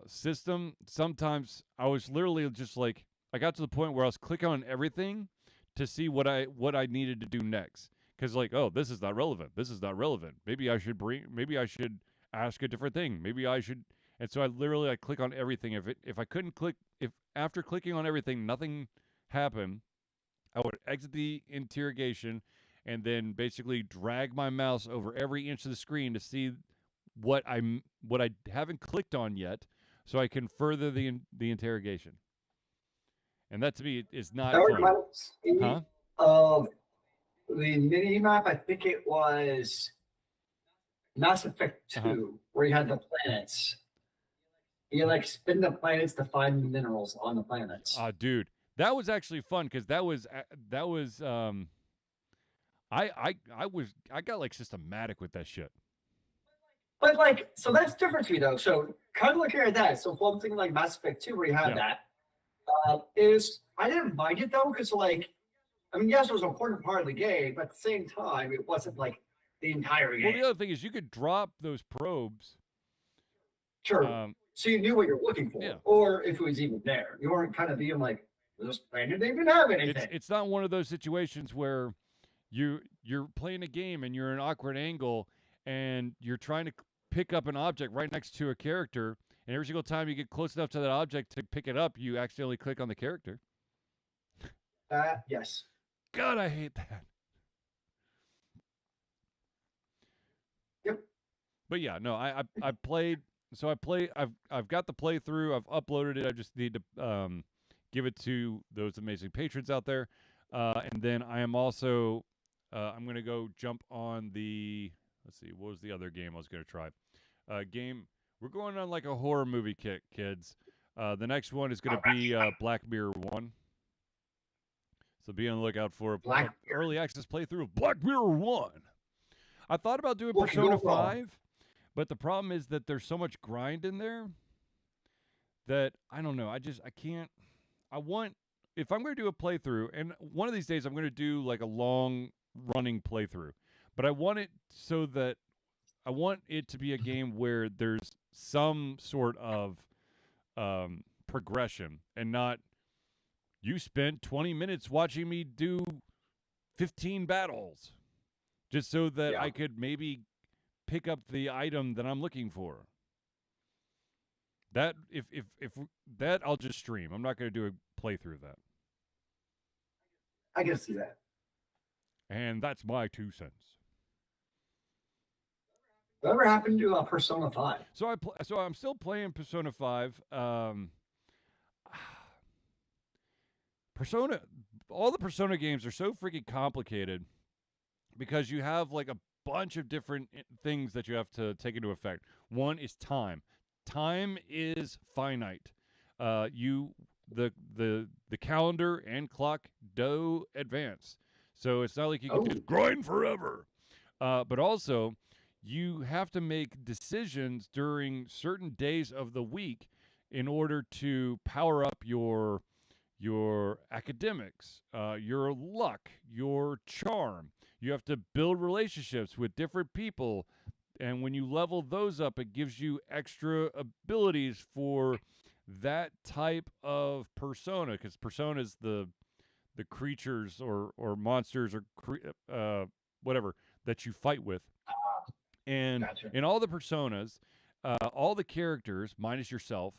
system, sometimes I was literally just like, I got to the point where I was clicking on everything to see what I needed to do next. Because like, oh, this is not relevant. This is not relevant. Maybe I should ask a different thing. Maybe I should. And so I click on everything. If I couldn't click, if after clicking on everything nothing happened, I would exit the interrogation and then basically drag my mouse over every inch of the screen to see what I haven't clicked on yet, so I can further the interrogation. And that to me is not fun. Of the mini map, I think it was Mass Effect 2, where you had the planets. You like spin the planets to find minerals on the planets. Dude, that was actually fun because that was I got like systematic with that shit. But like, so that's different to me though. So kind of looking at that. So one thing like Mass Effect 2, where you had that, is I didn't mind it though, because like, I mean, yes, it was an important part of the game, but at the same time, it wasn't like the entire game. Well, the other thing is you could drop those probes. Sure. So you knew what you're looking for, or if it was even there. You weren't kind of being like, this planet didn't even have anything. It's not one of those situations where you're playing a game and you're in an awkward angle and you're trying to pick up an object right next to a character, and every single time you get close enough to that object to pick it up, you accidentally click on the character. Yes. God, I hate that. Yep. But yeah, no, I played. So I've got the playthrough. I've uploaded it. I just need to give it to those amazing patrons out there. And then I am also I'm gonna go jump on the. Let's see, what was the other game I was gonna try? Game. We're going on like a horror movie kick, kids. The next one is gonna be Black Mirror 1. So be on the lookout for an early access playthrough of Black Mirror 1. I thought about doing Persona 5, but the problem is that there's so much grind in there that I don't know. I can't. If I'm going to do a playthrough, and one of these days I'm going to do like a long running playthrough, but I want it so that I want it to be a game where there's some sort of progression and not you spent 20 minutes watching me do 15 battles just so that I could maybe pick up the item that I'm looking for. That if that I'll just stream. I'm not going to do a playthrough of that. I can see that. And that's my 2 cents. Whatever happened to Persona 5? So I'm still playing Persona 5. Persona, all the Persona games are so freaking complicated because you have like a bunch of different things that you have to take into effect. One is time. Time is finite. The calendar and clock do advance, so it's not like you can just grind forever. But also, you have to make decisions during certain days of the week in order to power up your academics, your luck, your charm. You have to build relationships with different people, and when you level those up, it gives you extra abilities for that type of persona, because persona is the creatures or monsters or whatever that you fight with. And in all the personas, all the characters, minus yourself,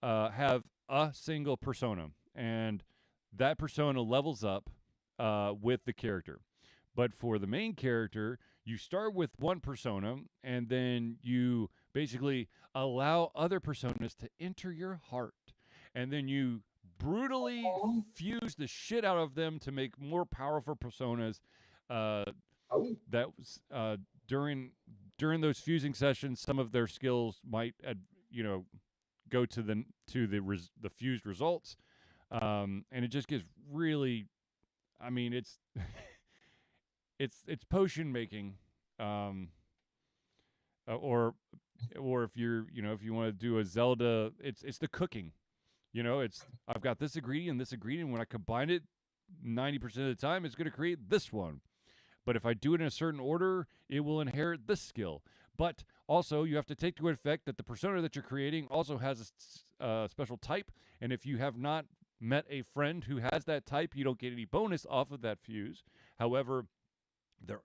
have a single persona, and that persona levels up with the character. But for the main character, you start with one persona, and then you basically allow other personas to enter your heart. And then you brutally fuse the shit out of them to make more powerful personas. That was during those fusing sessions, some of their skills might go to the fused results, and it just gets really. I mean, it's it's potion making, or if you're if you want to do a Zelda, it's the cooking. I've got this ingredient. When I combine it, 90% of the time, it's going to create this one. But if I do it in a certain order, it will inherit this skill. But also, you have to take into effect that the persona that you're creating also has a special type. And if you have not met a friend who has that type, you don't get any bonus off of that fuse. However, their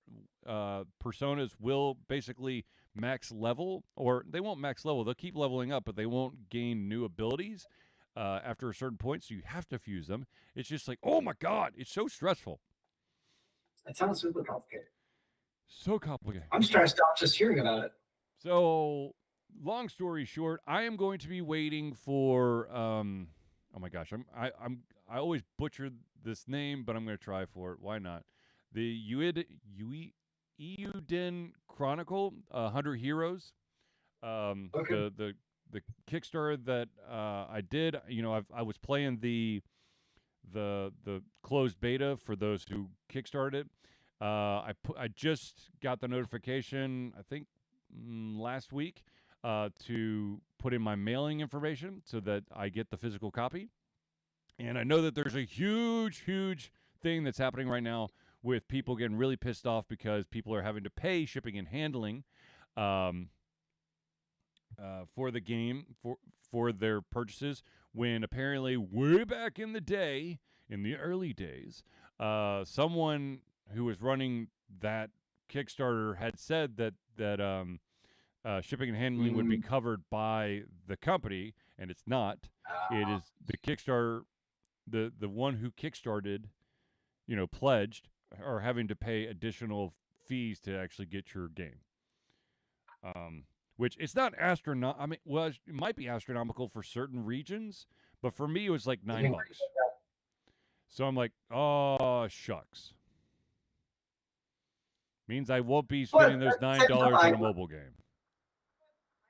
personas will basically max level, or they won't max level. They'll keep leveling up, but they won't gain new abilities after a certain point. So you have to fuse them. It's just like, oh my God, it's so stressful. It sounds super complicated. So complicated. I'm stressed out just hearing about it. So, long story short, I am going to be waiting for. Oh my gosh, I always butcher this name, but I'm going to try for it. Why not? The Euden Chronicle, 100 Heroes. The Kickstarter that I did. I was playing the closed beta for those who kickstarted it. I just got the notification, I think last week, to put in my mailing information so that I get the physical copy. And I know that there's a huge thing that's happening right now with people getting really pissed off because people are having to pay shipping and handling for the game for their purchases, when apparently way back in the day, in the early days, someone who was running that Kickstarter had said that shipping and handling would be covered by the company, and it's not. It is the Kickstarter, the one who kickstarted, pledged, are having to pay additional fees to actually get your game. Which it's not astronomical. I mean, well, it might be astronomical for certain regions, but for me, it was like $9. So I'm like, oh shucks. Means I won't be spending those $9 on a mobile game.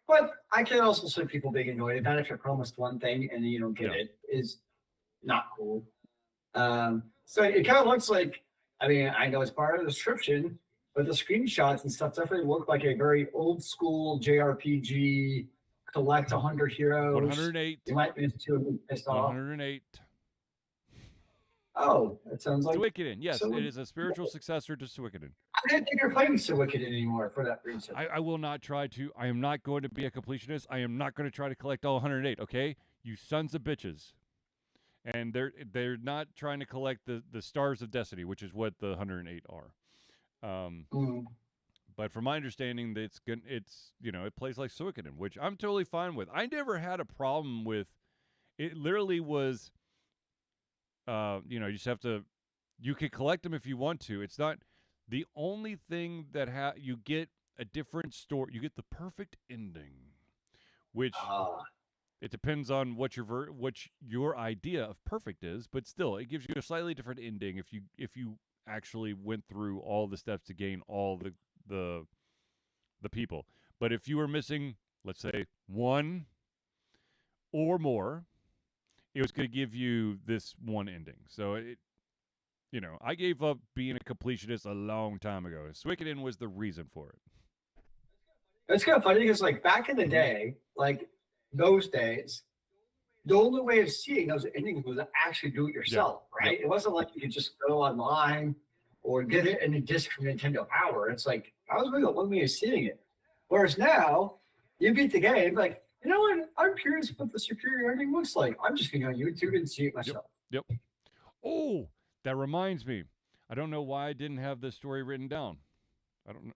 But I can also see people being annoyed that if you're promised one thing and you don't get it is not cool. So it kind of looks like, I mean, I know it's part of the description, but the screenshots and stuff definitely look like a very old school JRPG, collect 100 heroes. 108. You might be too pissed off. 108. Oh, it sounds like Suikoden. Yes, it is a spiritual successor to Suikoden. I didn't think you're playing Suikoden anymore for that reason. I will not try to. I am not going to be a completionist. I am not going to try to collect all 108. Okay, you sons of bitches. And they're not trying to collect the stars of destiny, which is what the 108 are. But from my understanding, it's it plays like Suikoden, which I'm totally fine with. I never had a problem with. It literally was. You just have to. You can collect them if you want to. It's not the only thing that you get a different story. You get the perfect ending, which. It depends on what your idea of perfect is, but still, it gives you a slightly different ending if you actually went through all the steps to gain all the people. But if you were missing, let's say, one or more, it was going to give you this one ending. So I gave up being a completionist a long time ago. Suikoden was the reason for it. It's kind of funny because, like, back in the day, like. Those days, the only way of seeing those endings was to actually do it yourself, right? It wasn't like you could just go online or get it in a disc from Nintendo Power. It's like, I was really the one way of seeing it. Whereas now, you beat the game, like, you know what? I'm curious what the superior ending looks like. I'm just going to go on YouTube and see it myself. Yep. Oh, that reminds me. I don't know why I didn't have this story written down. I don't know.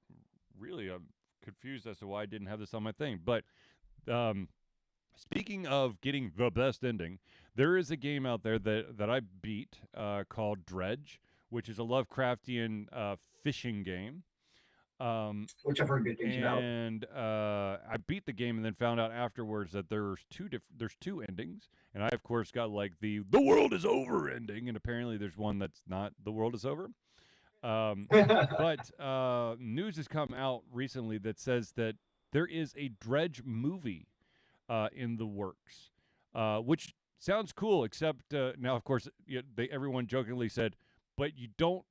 Really, I'm confused as to why I didn't have this on my thing. But, speaking of getting the best ending, there is a game out there that I beat called Dredge, which is a Lovecraftian fishing game. Which I've heard good things about. And I beat the game and then found out afterwards that there's two endings. And I, of course, got like the world is over ending. And apparently there's one that's not the world is over. But news has come out recently that says that there is a Dredge movie in the works, which sounds cool. Except now, of course, everyone jokingly said, "But you don't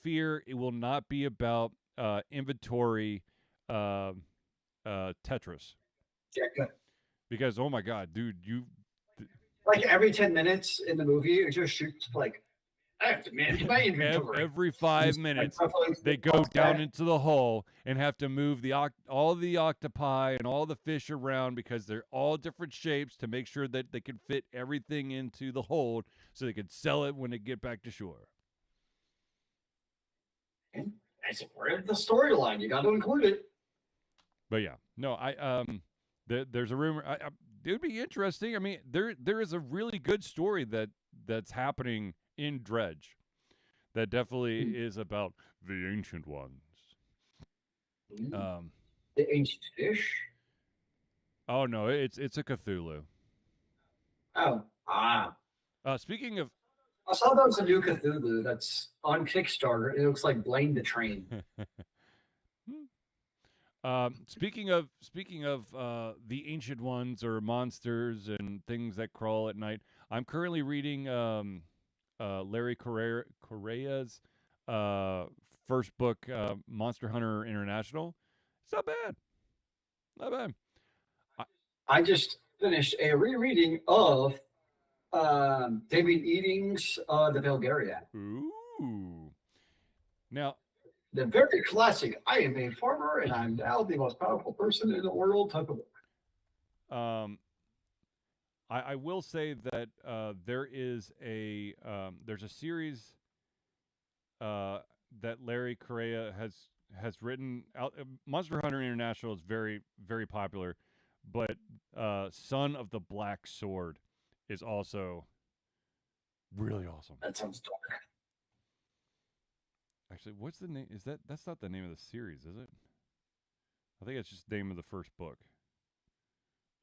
fear it will not be about inventory Tetris." Yeah, good. Because oh my god, dude, like every 10 minutes in the movie, it just shoots like. I have to manage my inventory. Every 5 minutes, they go down into the hole and have to move all the octopi and all the fish around because they're all different shapes to make sure that they can fit everything into the hold so they can sell it when they get back to shore. And that's part of the storyline. You got to include it. But yeah, no, there's a rumor. It would be interesting. I mean, there is a really good story that's happening in Dredge that definitely is about the ancient ones. The ancient fish? Oh no, it's a Cthulhu. Speaking of, I saw that was a new Cthulhu that's on Kickstarter. It looks like Blame the Train. Speaking of the ancient ones or monsters and things that crawl at night, I'm currently reading Larry Correa's first book, Monster Hunter International. It's not bad. Not bad. I just finished a rereading of David Eading's The Belgaria. Ooh. Now, the very classic, I am a farmer and I'm now the most powerful person in the world type of book. I will say that there's a series that Larry Correa has has written Monster Hunter International is very, very popular, but Son of the Black Sword is also really awesome. That sounds dark. Actually, what's the name? That's not the name of the series, is it? I think it's just the name of the first book.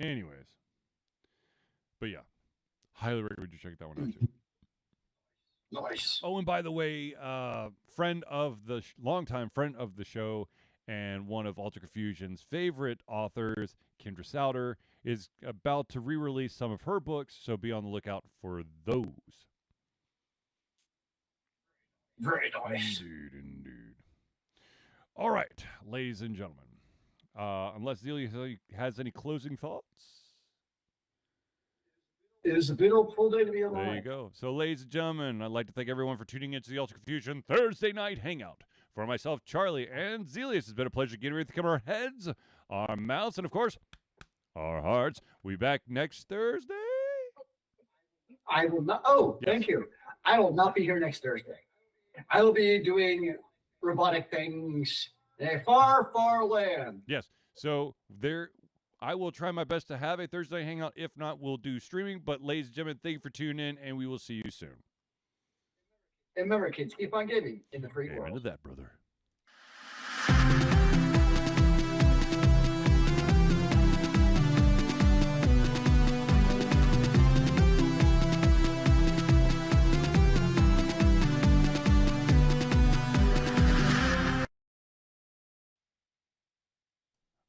Anyways, but yeah, highly recommend you check that one out too. Nice. Oh, and by the way, longtime friend of the show, and one of Alter Confusion's favorite authors, Kendra Souter, is about to re-release some of her books, so be on the lookout for those. Very nice. Indeed. All right, ladies and gentlemen. Unless Zealeus has any closing thoughts. It is a beautiful day to be alive. There you go. So, ladies and gentlemen, I'd like to thank everyone for tuning into the Alter Confusion Thursday Night Hangout. For myself, Charlie, and Zealeus, it's been a pleasure getting ready to come our heads, our mouths, and of course, our hearts. We'll be back next Thursday. I will not. Oh, Yes. Thank you. I will not be here next Thursday. I will be doing robotic things in a far, far land. Yes. So I will try my best to have a Thursday hangout. If not, we'll do streaming. But ladies and gentlemen, thank you for tuning in, and we will see you soon. And remember, kids, keep on giving in the free Amen to world. that, brother.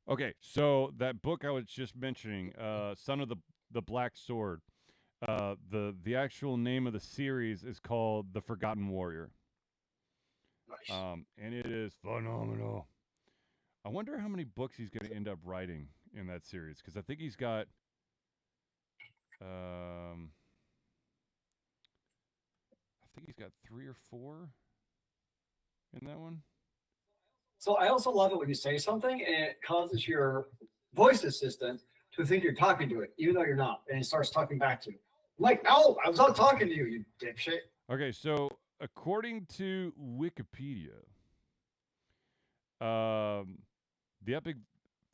Okay, so that book I was just mentioning, Son of the Black Sword, the actual name of the series is called The Forgotten Warrior. Nice. And it is phenomenal. I wonder how many books he's going to end up writing in that series, because I think he's got I think he's got 3 or 4 in that one. So I also love it when you say something and it causes your voice assistant to think you're talking to it, even though you're not, and it starts talking back to you. I'm like, no, I was not talking to you, you dipshit. Okay, so according to Wikipedia, the epic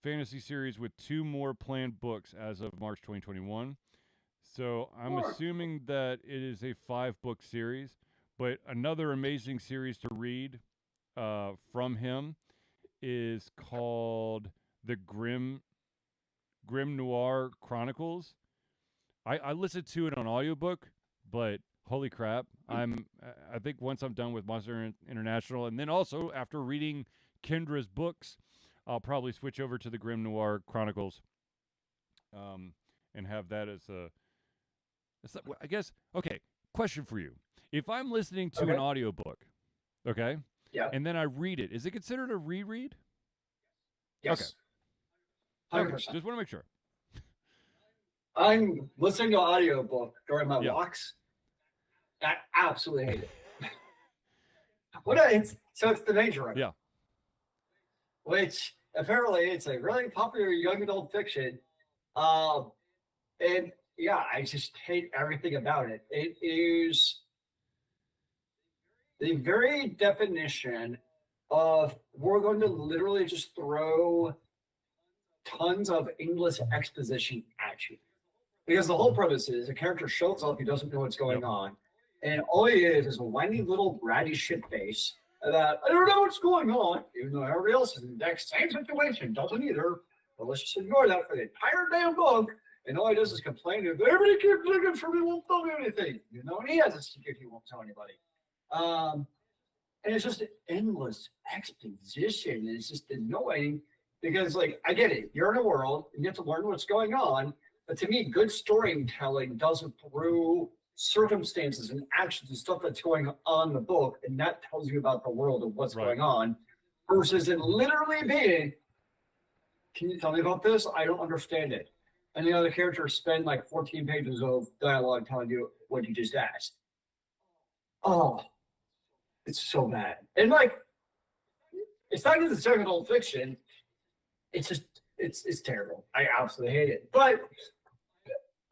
fantasy series with 2 more planned books as of March 2021. So I'm assuming that it is a 5-book series, but another amazing series to read from him is called the Grim Noir Chronicles. I listened to it on audiobook, but holy crap, I think once I'm done with Monster International, and then also after reading Kendra's books, I'll probably switch over to the Grim Noir Chronicles, and have that as I guess. Okay, question for you: if I'm listening to an audiobook, okay, yeah, and then I read it, is it considered a reread? Yes. Okay. 100%. Just want to make sure. I'm listening to an audiobook during my Yeah. walks. I absolutely hate it. It's the nature of it. Yeah. Which apparently it's a really popular young adult fiction. And yeah, I just hate everything about it. It is the very definition of we're going to literally just throw tons of English exposition at you. Because the whole premise is a character shows up, he doesn't know what's going on, and all he is a whiny little bratty shit face that I don't know what's going on, even though everybody else is in the exact same situation, doesn't either. But let's just ignore that for the entire damn book. And all he does is complain that everybody keeps looking for me, won't tell me anything. You know, and he has a secret, he won't tell anybody. And it's just an endless exposition. And it's just annoying because, like, I get it. You're in a world and you have to learn what's going on. But to me, good storytelling does it through circumstances and actions and stuff that's going on in the book. And that tells you about the world and what's going on versus it literally being, can you tell me about this? I don't understand it. And the other characters spend like 14 pages of dialogue telling you what you just asked. Oh, it's so bad. And like, it's not even the second old fiction. It's just, it's terrible. I absolutely hate it. But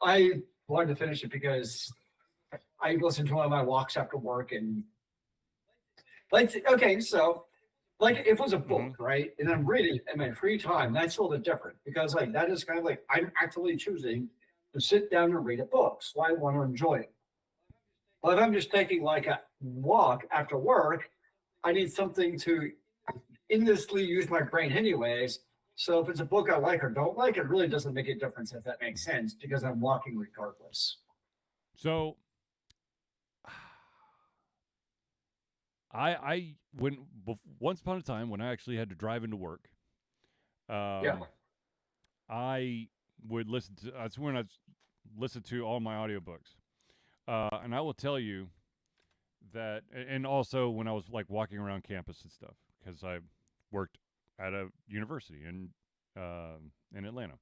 I wanted to finish it because I listened to one of my walks after work and like, okay, so Like if it was a book, Mhm. right, and I'm reading it in my free time, that's a little bit different because like that is kind of like I'm actively choosing to sit down and read a book, so I want to enjoy it. But if I'm just taking like a walk after work, I need something to endlessly use my brain anyways. So if it's a book I like or don't like, it really doesn't make a difference if that makes sense because I'm walking regardless. So I when once upon a time when I actually had to drive into work, Yeah. um, I would listen to. That's when I listened to all my audiobooks. And I will tell you that, and also when I was like walking around campus and stuff, because I worked at a university in Atlanta,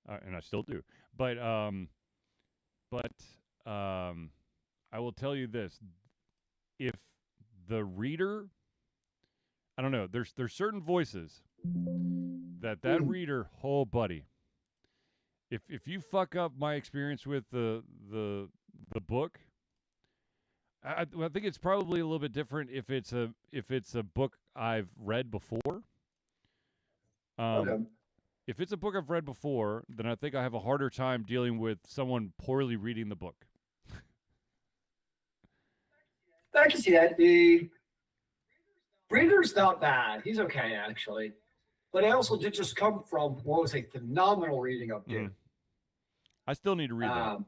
and I still do. But but I will tell you this: if the reader, I don't know, there's certain voices that Mm. reader, oh buddy, if you fuck up my experience with the book, I think it's probably a little bit different if it's a book I've read before. Um, Okay. if it's a book I've read before, then I think I have a harder time dealing with someone poorly reading the book. I can see that. The Breeder's not bad. He's okay, actually. But I also did just come from what was a phenomenal reading of Mm-hmm. Dune. I still need to read that. Um,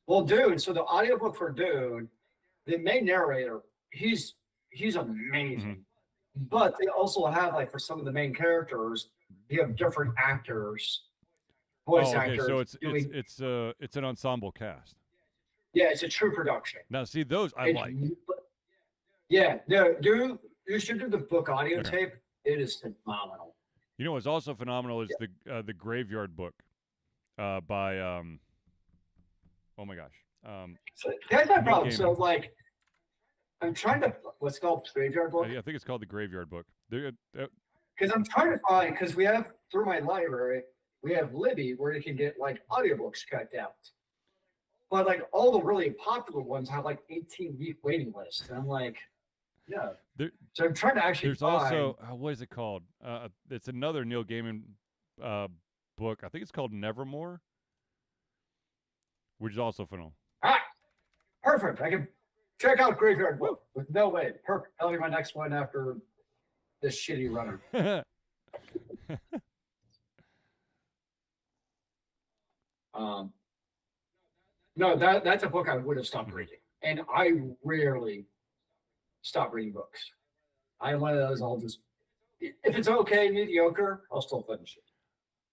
well, Dune, so the audiobook for Dune, the main narrator, he's Mm-hmm. amazing. But they also have like for some of the main characters, you have different actors, voice Oh, okay. So actors doing. it's an ensemble cast. Yeah, it's a true production. Now, see those I It's like. yeah, no, you should do the book audio Okay. tape. It is phenomenal. You know what's also phenomenal is Yeah. the Graveyard Book by oh my gosh So that's my Neil problem. So Gaiman. like I'm trying to what's it called graveyard book I think it's called the Graveyard Book. because I'm trying to find because we have through my library we have Libby where you can get like audiobooks cut out. But like all the really popular ones have like 18-week waiting lists. And I'm like, yeah. there, So I'm trying to actually there's find. also what is it called? It's another Neil Gaiman uh, book. I think it's called Nevermore, which is also phenomenal. Ah, perfect. I can check out Graveyard Woo! Book with no wait. Perfect. That'll be my next one after this shitty runner. Um, no, that's a book I would have stopped reading. And I rarely stop reading books. I'm one of those I'll just if it's okay, mediocre, I'll still finish it.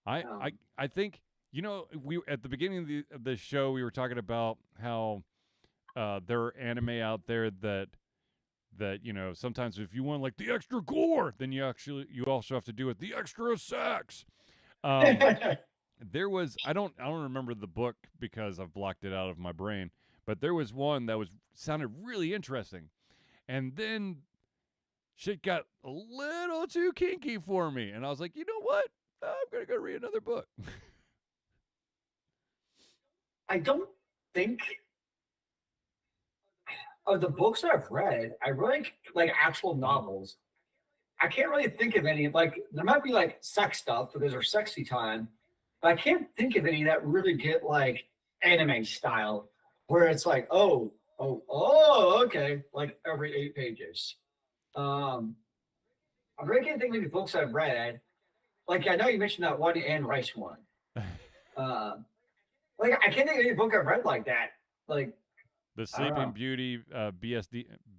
I, I Um, I think we at the beginning of the show we were talking about how there are anime out there that sometimes if you want like the extra gore, then you also have to do it the extra sex. Um, there was I don't remember the book because I've blocked it out of my brain, but there was one that was sounded really interesting, and then shit got a little too kinky for me, and I was like, you know what? I'm gonna go read another book. I don't think of the books I've read, I really like actual novels. I can't really think of any. Like there might be like sex stuff because they're sexy time, but I can't think of any that really get like anime style, where it's like, oh, okay, like every 8 pages. Um, I really can't think of any books I've read. Like I know you mentioned that one Anne Rice one. Uh, like I can't think of any book I've read like that. Like The I don't Sleeping know. Beauty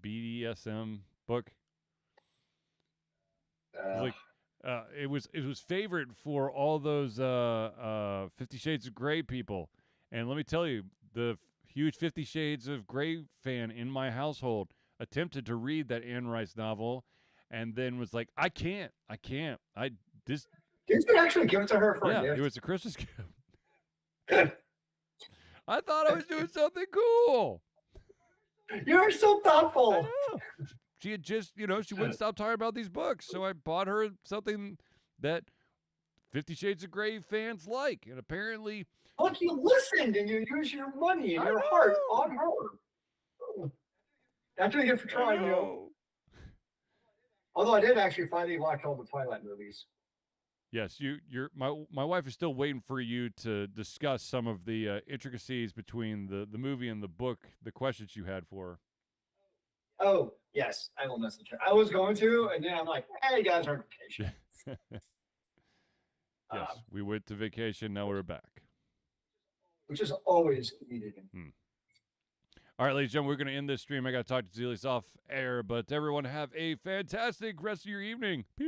BDSM book. It's Uh, like it was favorite for all those 50 Shades of Grey people. And let me tell you, the huge 50 Shades of Grey fan in my household attempted to read that Anne Rice novel and then was like, I can't. I this Did you actually give it to her for a yeah, it gift? was a Christmas gift. I thought I was doing something cool. You're so I thoughtful. know. She had just, she wouldn't stop talking about these books. So I bought her something that 50 Shades of Grey fans like. And apparently, Look, you listened and you used your money and I your heart know. on her. That's what you get for I trying, Neil. know. Although I did actually finally watch all the Twilight movies. Yes, my wife is still waiting for you to discuss some of the intricacies between the movie and the book, the questions you had for her. Oh, yes, I will message her. I was going to, and then I'm like, hey, guys are on vacation. Yes, we went to vacation, now we're back. Which is always needed. All right, ladies and gentlemen, we're going to end this stream. I got to talk to Zealeus off air, but everyone have a fantastic rest of your evening. Peace.